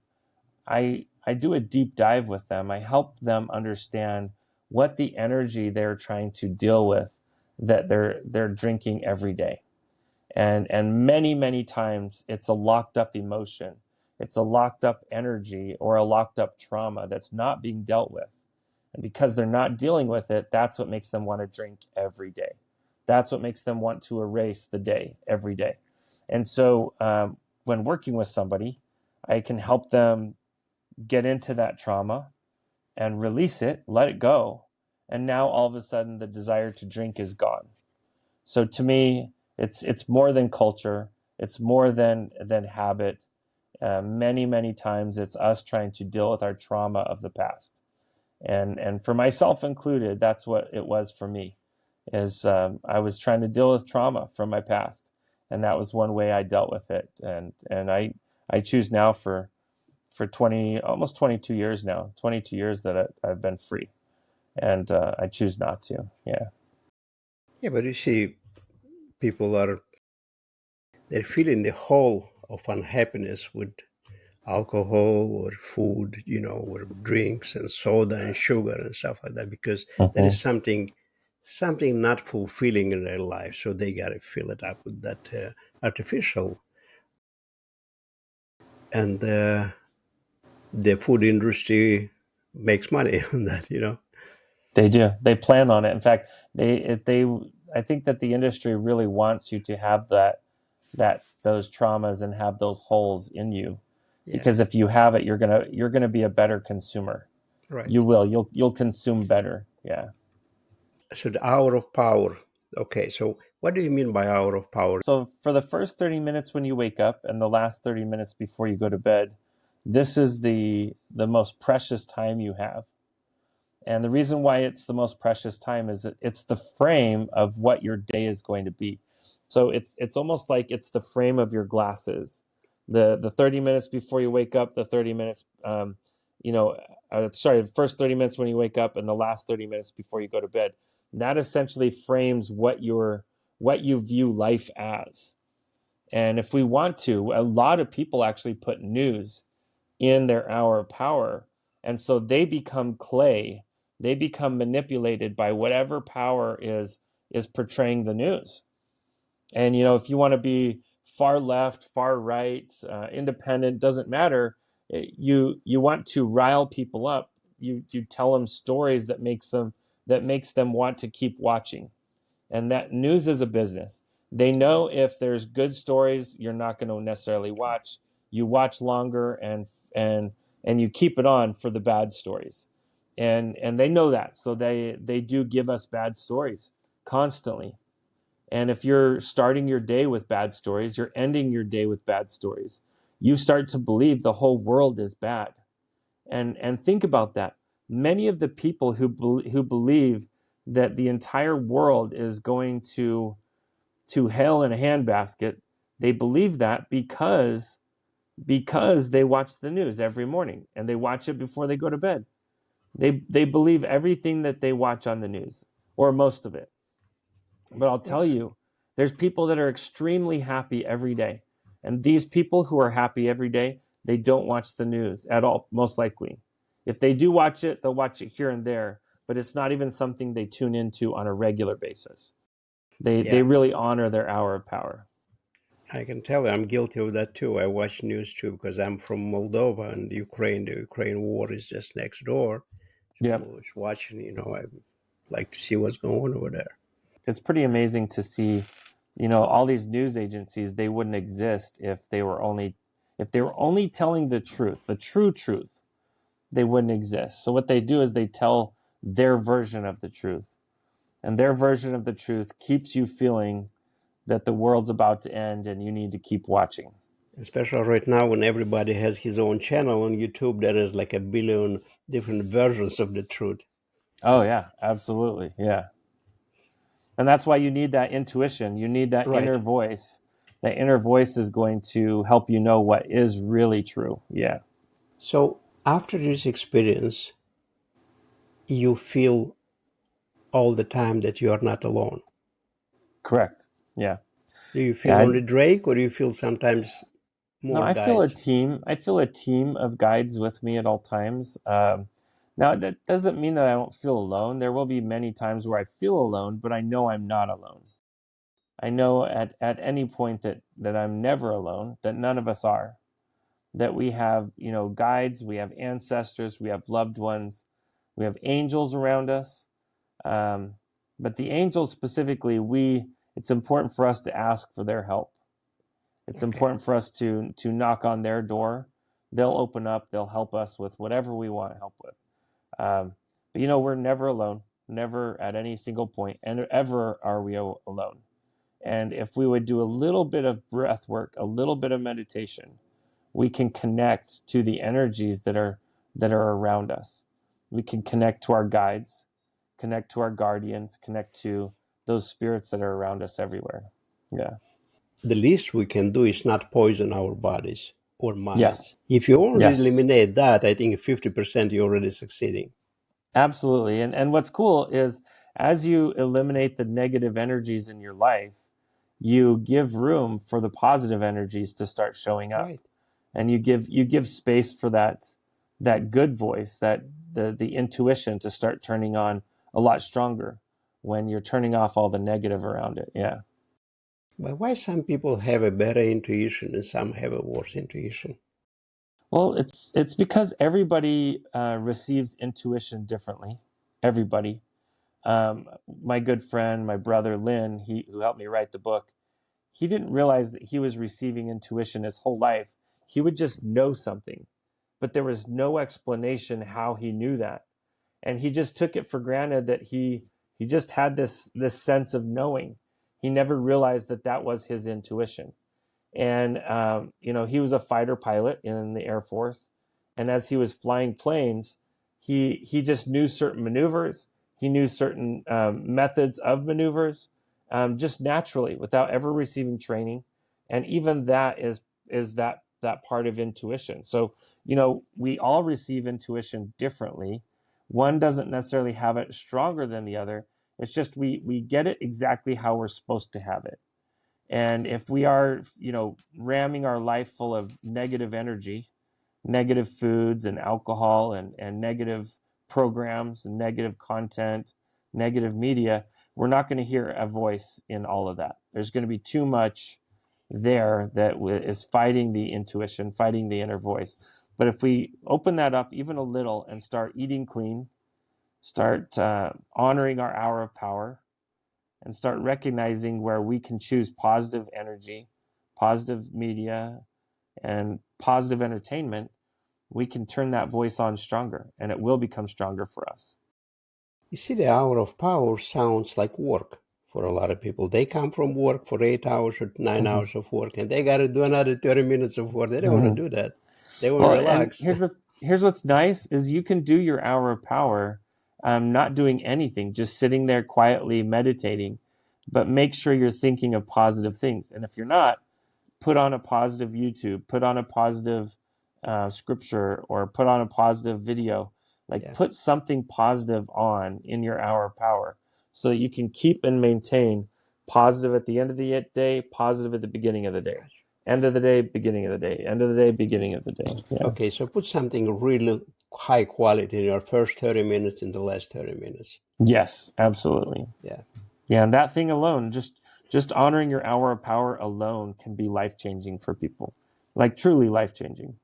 I do a deep dive with them. I help them understand what the energy they're trying to deal with, that they're drinking every day. And many times it's a locked up emotion. It's a locked up energy or a locked up trauma that's not being dealt with. And because they're not dealing with it, that's what makes them want to drink every day. That's what makes them want to erase the day every day. And so when working with somebody, I can help them get into that trauma and release it, let it go. And now all of a sudden the desire to drink is gone. So to me, it's more than culture. It's more than habit. Many times it's us trying to deal with our trauma of the past. And for myself included, that's what it was for me. Is I was trying to deal with trauma from my past, and that was one way I dealt with it. And I choose now for 20, almost 22 years now, 22 years that I've been free, and I choose not to. Yeah. Yeah, but you see, people they're feeling the whole of unhappiness with alcohol or food, or drinks and soda and sugar and stuff like that, because there is Hmm. something not fulfilling in their life, so they got to fill it up with that artificial. And the food industry makes money on that. They do. They plan on it. In fact, they I think that the industry really wants you to have those traumas and have those holes in you, Yeah, because if you have it, you're gonna be a better consumer. right. You will. You'll consume better. Yeah. So the hour of power. Okay, so what do you mean by hour of power? So for the first 30 minutes when you wake up and the last 30 minutes before you go to bed, this is the most precious time you have. And the reason why it's the most precious time is that it's the frame of what your day is going to be. So it's almost like it's the frame of your glasses. The 30 minutes before you wake up, the 30 minutes, sorry, the first 30 minutes when you wake up, and the last 30 minutes before you go to bed. That essentially frames what you view life as. And if we want to, a lot of people actually put news in their hour of power. And so they become clay. They become manipulated by whatever power is portraying the news. And if you want to be far left, far right, independent, doesn't matter. You want to rile people up. You tell them stories that makes them want to keep watching. And that news is a business. They know if there's good stories, you're not going to necessarily watch. You watch longer, and you keep it on for the bad stories. And they know that. So they do give us bad stories constantly. And if you're starting your day with bad stories, you're ending your day with bad stories. You start to believe the whole world is bad. And think about that. Many of the people who believe that the entire world is going to hell in a handbasket, they believe that because they watch the news every morning, and they watch it before they go to bed. They believe everything that they watch on the news, or most of it. But I'll tell you, there's people that are extremely happy every day. And these people who are happy every day, they don't watch the news at all, most likely. If they do watch it, they'll watch it here and there, but it's not even something they tune into on a regular basis. They Yeah, really honor their hour of power. I can tell you I'm guilty of that too. I watch news too because I'm from Moldova and Ukraine. The Ukraine war is just next door. So I'm Yep. always watching, I like to see what's going on over there. It's pretty amazing to see, all these news agencies, they wouldn't exist if they were only telling the truth, the true truth, they wouldn't exist. So what they do is they tell their version of the truth. And their version of the truth keeps you feeling that the world's about to end and you need to keep watching. Especially right now when everybody has his own channel on YouTube, there is like a billion different versions of the truth. Oh yeah, absolutely. Yeah. And that's why you need that intuition. You need that Right. inner voice. That inner voice is going to help you know what is really true. Yeah. So after this experience, you feel all the time that you are not alone. Correct. Yeah. Do you feel Yeah. only Drake, or do you feel sometimes No, more I feel a guides? team. I feel a team of guides with me at all times. Now, that doesn't mean that I don't feel alone. There will be many times where I feel alone, but I know I'm not alone. I know at any point that I'm never alone, that none of us are, that we have, guides, we have ancestors, we have loved ones, we have angels around us. Um, but the angels specifically, it's important for us to ask for their help. It's Okay. important for us to knock on their door. They'll open up. They'll help us with whatever we want help with. But we're never alone. Never at any single point, and ever are we alone. And if we would do a little bit of breath work, a little bit of meditation, we can connect to the energies that are around us. We can connect to our guides, connect to our guardians, connect to those spirits that are around us everywhere. Yeah. The least we can do is not poison our bodies or minds. Yes. If you only Yes. eliminate that, I think 50% you're already succeeding. Absolutely. And what's cool is as you eliminate the negative energies in your life, you give room for the positive energies to start showing up. Right. And you give space for that good voice, that the intuition to start turning on a lot stronger when you're turning off all the negative around it. Yeah. But why some people have a better intuition and some have a worse intuition? Well, it's because everybody receives intuition differently. Everybody. My good friend, my brother Lynn, who helped me write the book, he didn't realize that he was receiving intuition his whole life. He would just know something, but there was no explanation how he knew that, and he just took it for granted that he just had this sense of knowing. He never realized that was his intuition. And he was a fighter pilot in the Air Force, and as he was flying planes, he just knew certain maneuvers. He knew certain methods of maneuvers, just naturally without ever receiving training. And even that is that part of intuition. So we all receive intuition differently. One doesn't necessarily have it stronger than the other. It's just we get it exactly how we're supposed to have it. And if we are, ramming our life full of negative energy, negative foods and alcohol and negative programs and negative content, negative media, we're not going to hear a voice in all of that. There's going to be too much there that is fighting the intuition, fighting the inner voice. But if we open that up even a little and start eating clean, start honoring our hour of power, and start recognizing where we can choose positive energy, positive media, and positive entertainment, we can turn that voice on stronger and it will become stronger for us. You see, the hour of power sounds like work for a lot of people. They come from work for 8 hours or 9 hours Mm-hmm. of work, and they got to do another 30 minutes of work. They don't want to Mm-hmm. do that. They want to Well, and relax. here's what's nice is you can do your hour of power, not doing anything, just sitting there quietly meditating, but make sure you're thinking of positive things. And if you're not, put on a positive YouTube, put on a positive scripture, or put on a positive video. Like Yeah. put something positive on in your hour of power so that you can keep and maintain positive at the end of the day, positive at the beginning of the day. Gotcha. End of the day, beginning of the day. End of the day, beginning of the day. Yeah. Okay, so put something really high quality in your first 30 minutes and the last 30 minutes. Yes, absolutely. Yeah. Yeah, and that thing alone, Just honoring your hour of power alone can be life-changing for people, like truly life-changing.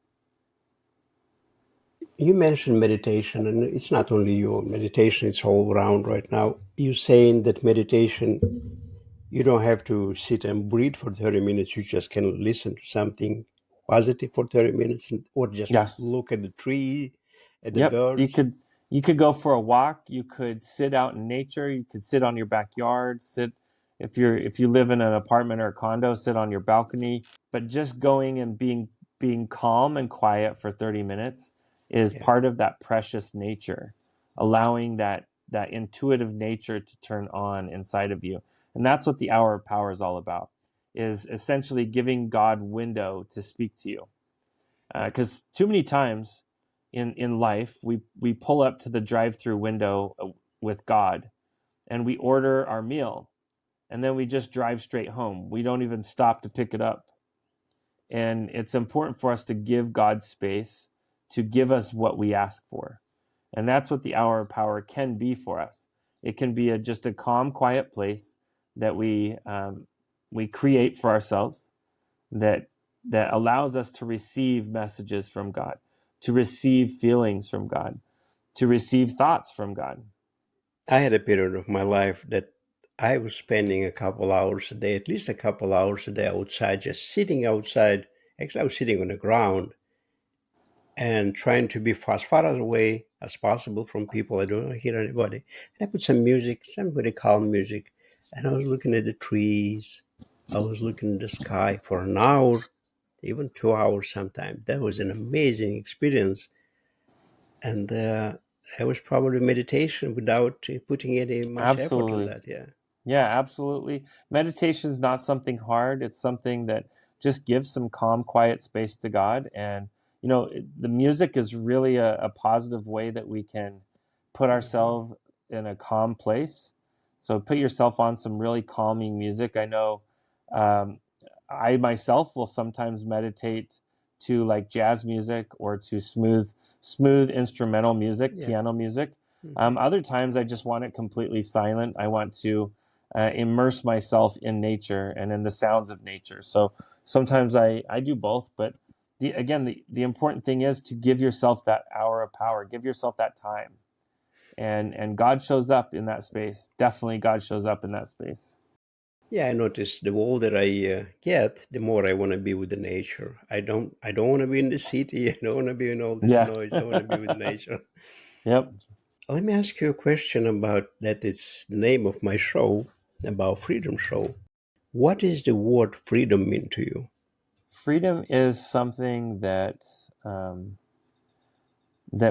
You mentioned meditation, and it's not only your meditation, it's all around right now. You're saying that meditation, you don't have to sit and breathe for 30 minutes. You just can listen to something positive for 30 minutes or just Yes. look at the tree, at the Yep. birds. You could go for a walk. You could sit out in nature. You could sit on your backyard. Sit if you live in an apartment or a condo, sit on your balcony. But just going and being calm and quiet for 30 minutes is Yeah. part of that precious nature, allowing that intuitive nature to turn on inside of you. And that's what the hour of power is all about, is essentially giving God window to speak to you. Because too many times in life we pull up to the drive-through window with God and we order our meal and then we just drive straight home. We don't even stop to pick it up. And it's important for us to give God space to give us what we ask for. And that's what the hour of power can be for us. It can be just a calm, quiet place that we create for ourselves, that allows us to receive messages from God, to receive feelings from God, to receive thoughts from God. I had a period of my life that I was spending a couple hours a day, at least a couple hours a day outside, just sitting outside. Actually, I was sitting on the ground and trying to be as far away as possible from people. I don't hear anybody. And I put some music, some very calm music, and I was looking at the trees. I was looking at the sky for an hour, even 2 hours sometimes. That was an amazing experience. And I was probably meditation without putting any much effort on Absolutely. that. Yeah. Yeah, absolutely. Meditation is not something hard. It's something that just gives some calm, quiet space to God. And, the music is really a positive way that we can put Hmm. ourselves in a calm place. So put yourself on some really calming music. I know um, I myself will sometimes meditate to like jazz music or to smooth instrumental music, Yeah. piano music. Hmm. Other times I just want it completely silent. I want to immerse myself in nature and in the sounds of nature. So sometimes I do both, but the important thing is to give yourself that hour of power, give yourself that time, and God shows up in that space. Definitely, God shows up in that space. Yeah, I noticed the older I get, the more I want to be with the nature. I don't want to be in the city. I don't want to be in all this Yeah. noise. I want to be with nature. Yep. Let me ask you a question about that. It's the name of my show, about Freedom Show. What is the word freedom mean to you? Freedom is something that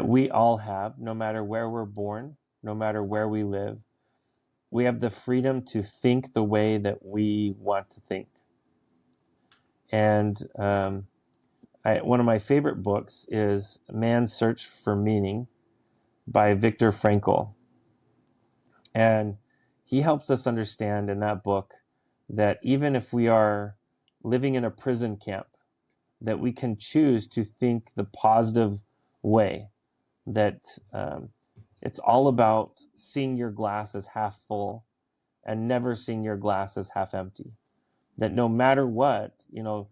we all have, no matter where we're born, no matter where we live. We have the freedom to think the way that we want to think. And one of my favorite books is Man's Search for Meaning by Viktor Frankl. And he helps us understand in that book that even if we are living in a prison camp, that we can choose to think the positive way, that it's all about seeing your glass as half full and never seeing your glass as half empty. That no matter what, no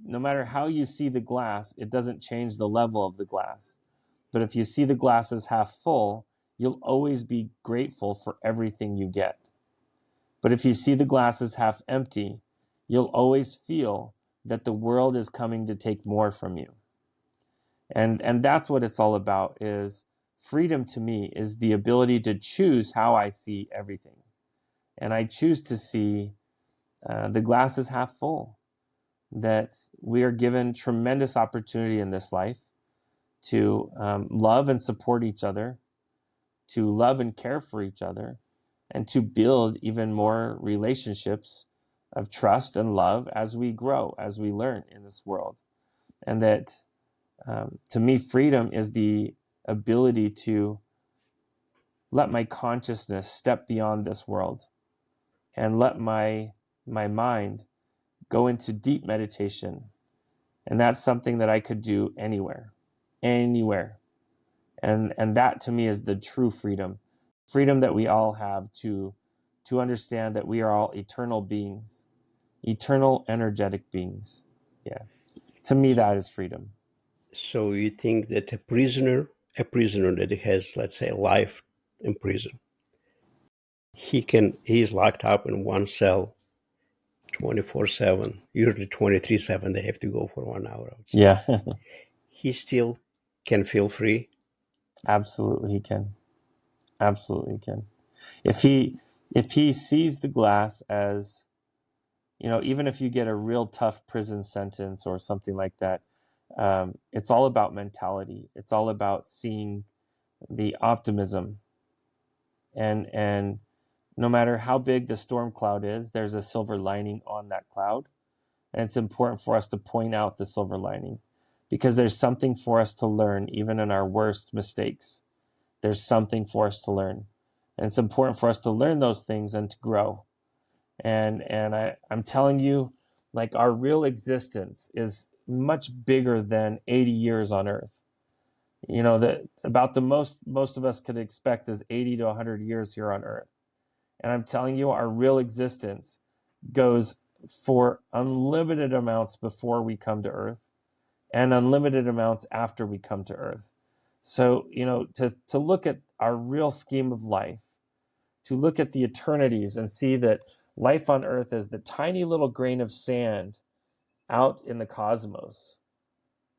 matter how you see the glass, it doesn't change the level of the glass. But if you see the glass as half full, you'll always be grateful for everything you get. But if you see the glass as half empty, you'll always feel that the world is coming to take more from you. And that's what it's all about, is freedom to me is the ability to choose how I see everything. And I choose to see the glass is half full, that we are given tremendous opportunity in this life to love and support each other, to love and care for each other, and to build even more relationships of trust and love as we grow, as we learn in this world. And that to me, freedom is the ability to let my consciousness step beyond this world and let my mind go into deep meditation. And that's something that I could do anywhere. And that to me is the true freedom that we all have, to to understand that we are all eternal beings, eternal energetic beings. Yeah. To me, that is freedom. So you think that a prisoner that has, let's say, life in prison, he's locked up in one cell 24/7, usually 23/7. They have to go for 1 hour, I would say. Yeah. He still can feel free. Absolutely he can. Absolutely he can. If he sees the glass as, even if you get a real tough prison sentence or something like that, it's all about mentality. It's all about seeing the optimism, and no matter how big the storm cloud is, there's a silver lining on that cloud. And it's important for us to point out the silver lining, because there's something for us to learn even in our worst mistakes. There's something for us to learn. And it's important for us to learn those things and to grow. And I'm telling you, like, our real existence is much bigger than 80 years on earth. That about the most of us could expect is 80 to 100 years here on earth. And I'm telling you, our real existence goes for unlimited amounts before we come to earth and unlimited amounts after we come to earth. So, to look at our real scheme of life, to look at the eternities and see that life on earth is the tiny little grain of sand out in the cosmos.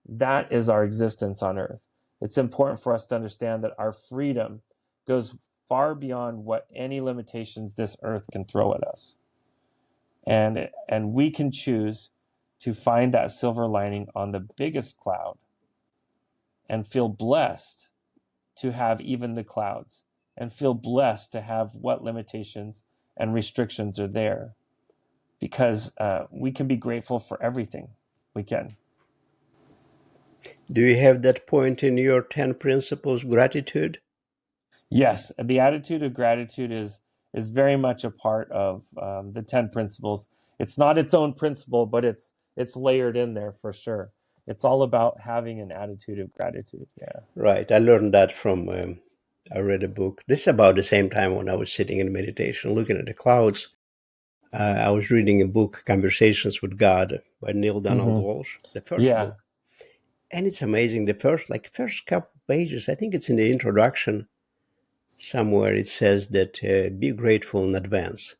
That is our existence on earth. It's important for us to understand that our freedom goes far beyond what any limitations this earth can throw at us. And we can choose to find that silver lining on the biggest cloud and feel blessed to have even the clouds, and feel blessed to have what limitations and restrictions are there, because we can be grateful for everything. We can. Do you have that point in your 10 principles, gratitude? Yes, the attitude of gratitude is very much a part of the 10 principles. It's not its own principle, but it's layered in there for sure. It's all about having an attitude of gratitude. Yeah. Right. I learned that from, I read a book. This is about the same time when I was sitting in meditation, looking at the clouds. I was reading a book, Conversations with God by Neil Donald Hmm. Walsh, the first Yeah. book. And it's amazing. The first couple pages, I think it's in the introduction somewhere, it says that be grateful in advance.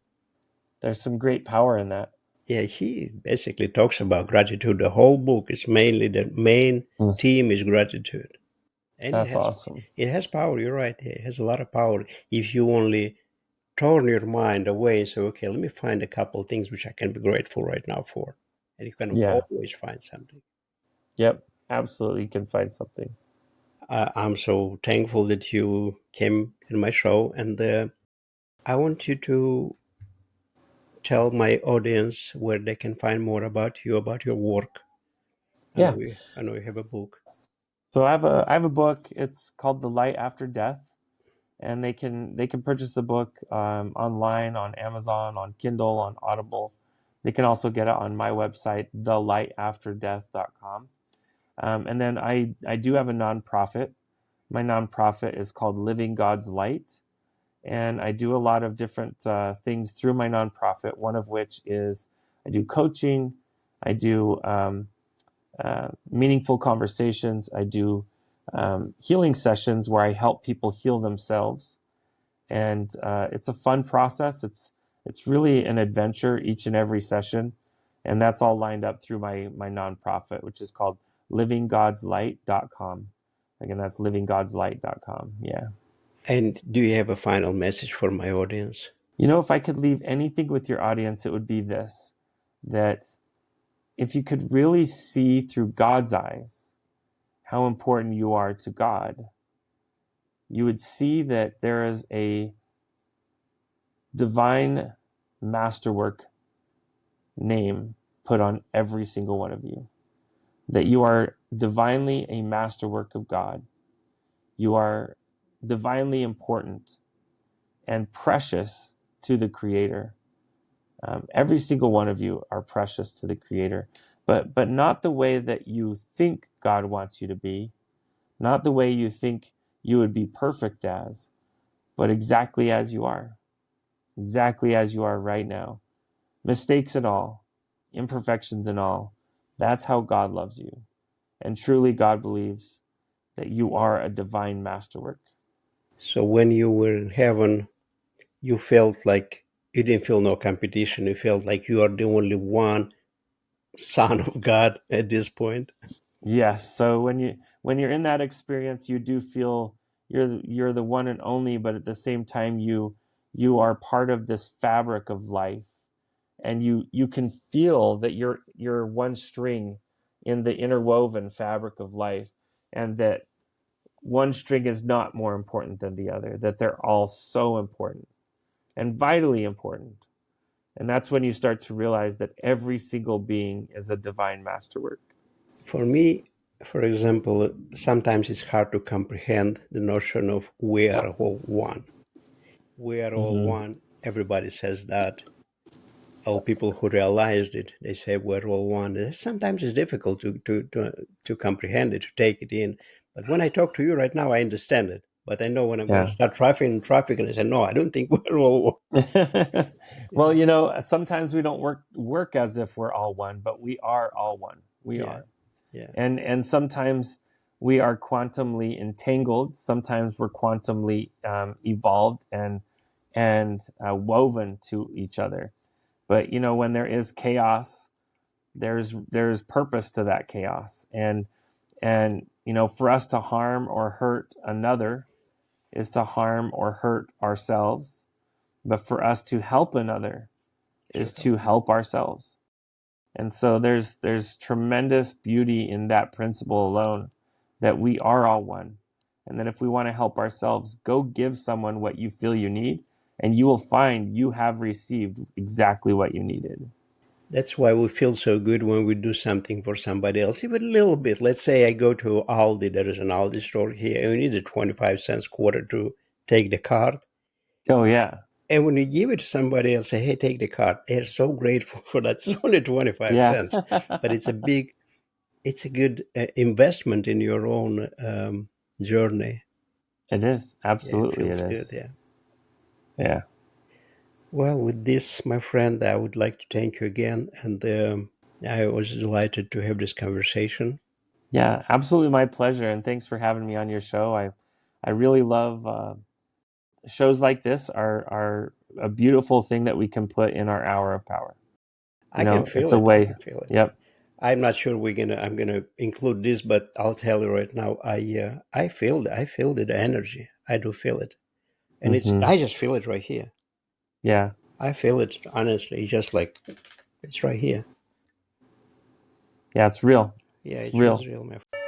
There's some great power in that. Yeah, he basically talks about gratitude. The whole book is mainly the main Mm. theme is gratitude. And That's awesome. it has power, you're right. It has a lot of power if you only turn your mind away and say, okay, let me find a couple of things which I can be grateful right now for. And you can Yeah. always find something. Yep. Absolutely. You can find something. I'm so thankful that you came in my show. And I want you to tell my audience where they can find more about you, about your work. Yeah. I know you have a book. So I have a book. It's called The Light After Death, and they can purchase the book online on Amazon, on Kindle, on Audible. They can also get it on my website, thelightafterdeath.com. And then I do have a nonprofit. My nonprofit is called Living God's Light, and I do a lot of different things through my nonprofit. One of which is I do coaching, I do meaningful conversations, I do healing sessions where I help people heal themselves, and it's a fun process. It's really an adventure each and every session, and that's all lined up through my nonprofit, which is called livinggodslight.com. Again, that's livinggodslight.com. Yeah. And do you have a final message for my audience? If I could leave anything with your audience, it would be this: that if you could really see through God's eyes how important you are to God, you would see that there is a divine masterwork name put on every single one of you. That you are divinely a masterwork of God. You are divinely important and precious to the Creator. Every single one of you are precious to the Creator, but not the way that you think God wants you to be, not the way you think you would be perfect as, but exactly as you are. exactly as you are right now, mistakes and all, imperfections and all. That's how God loves you. And truly, God believes that you are a divine masterwork. So when you were in heaven, you felt like you didn't feel no competition. You felt like you are the only one son of God at this point. Yes. So when you're in that experience, you do feel you're the one and only, but at the same time, you are part of this fabric of life, and you can feel that you're one string in the interwoven fabric of life, and that one string is not more important than the other. That they're all so important and vitally important. And that's when you start to realize that every single being is a divine masterwork. For me, for example, sometimes it's hard to comprehend the notion of we are all one. We are all Hmm. one. Everybody says that. All people who realized it, they say we're all one. Sometimes it's difficult to comprehend it, to take it in. But when I talk to you right now, I understand it. But I know when I'm going to Yeah. start traffic, and I say, no, I don't think we're all one. Well, Yeah, sometimes we don't work as if we're all one, but we are all one. We yeah, are. yeah, And sometimes we are quantumly entangled. Sometimes we're quantumly evolved and woven to each other. But when there is chaos, there's purpose to that chaos. And for us to harm or hurt another is to harm or hurt ourselves. But for us to help another it's to is help. to help ourselves. And so there's tremendous beauty in that principle alone, that we are all one. And that if we want to help ourselves, go give someone what you feel you need, and you will find you have received exactly what you needed. That's why we feel so good when we do something for somebody else, even a little bit. Let's say I go to Aldi, there is an Aldi store here, and we need a 25 cents quarter to take the card. Oh yeah. And when you give it to somebody else, say, hey, take the card, they're so grateful for that. It's only 25 Yeah. cents, but it's a good investment in your own journey. It is. Yeah, it Absolutely it feels good. is. Yeah. Yeah. Well, with this, my friend, I would like to thank you again. And I was delighted to have this conversation. Yeah, absolutely my pleasure. And thanks for having me on your show. I really love shows like this are a beautiful thing that we can put in our hour of power. I can feel It's a it. I way. can feel it. Yep. I'm not sure I'm gonna include this, but I'll tell you right now. I feel the energy. I do feel it, and Hmm. I just feel it right here. Yeah. I feel it honestly, just like it's right here. Yeah, it's real. Yeah, It's it feels real. real, my friend.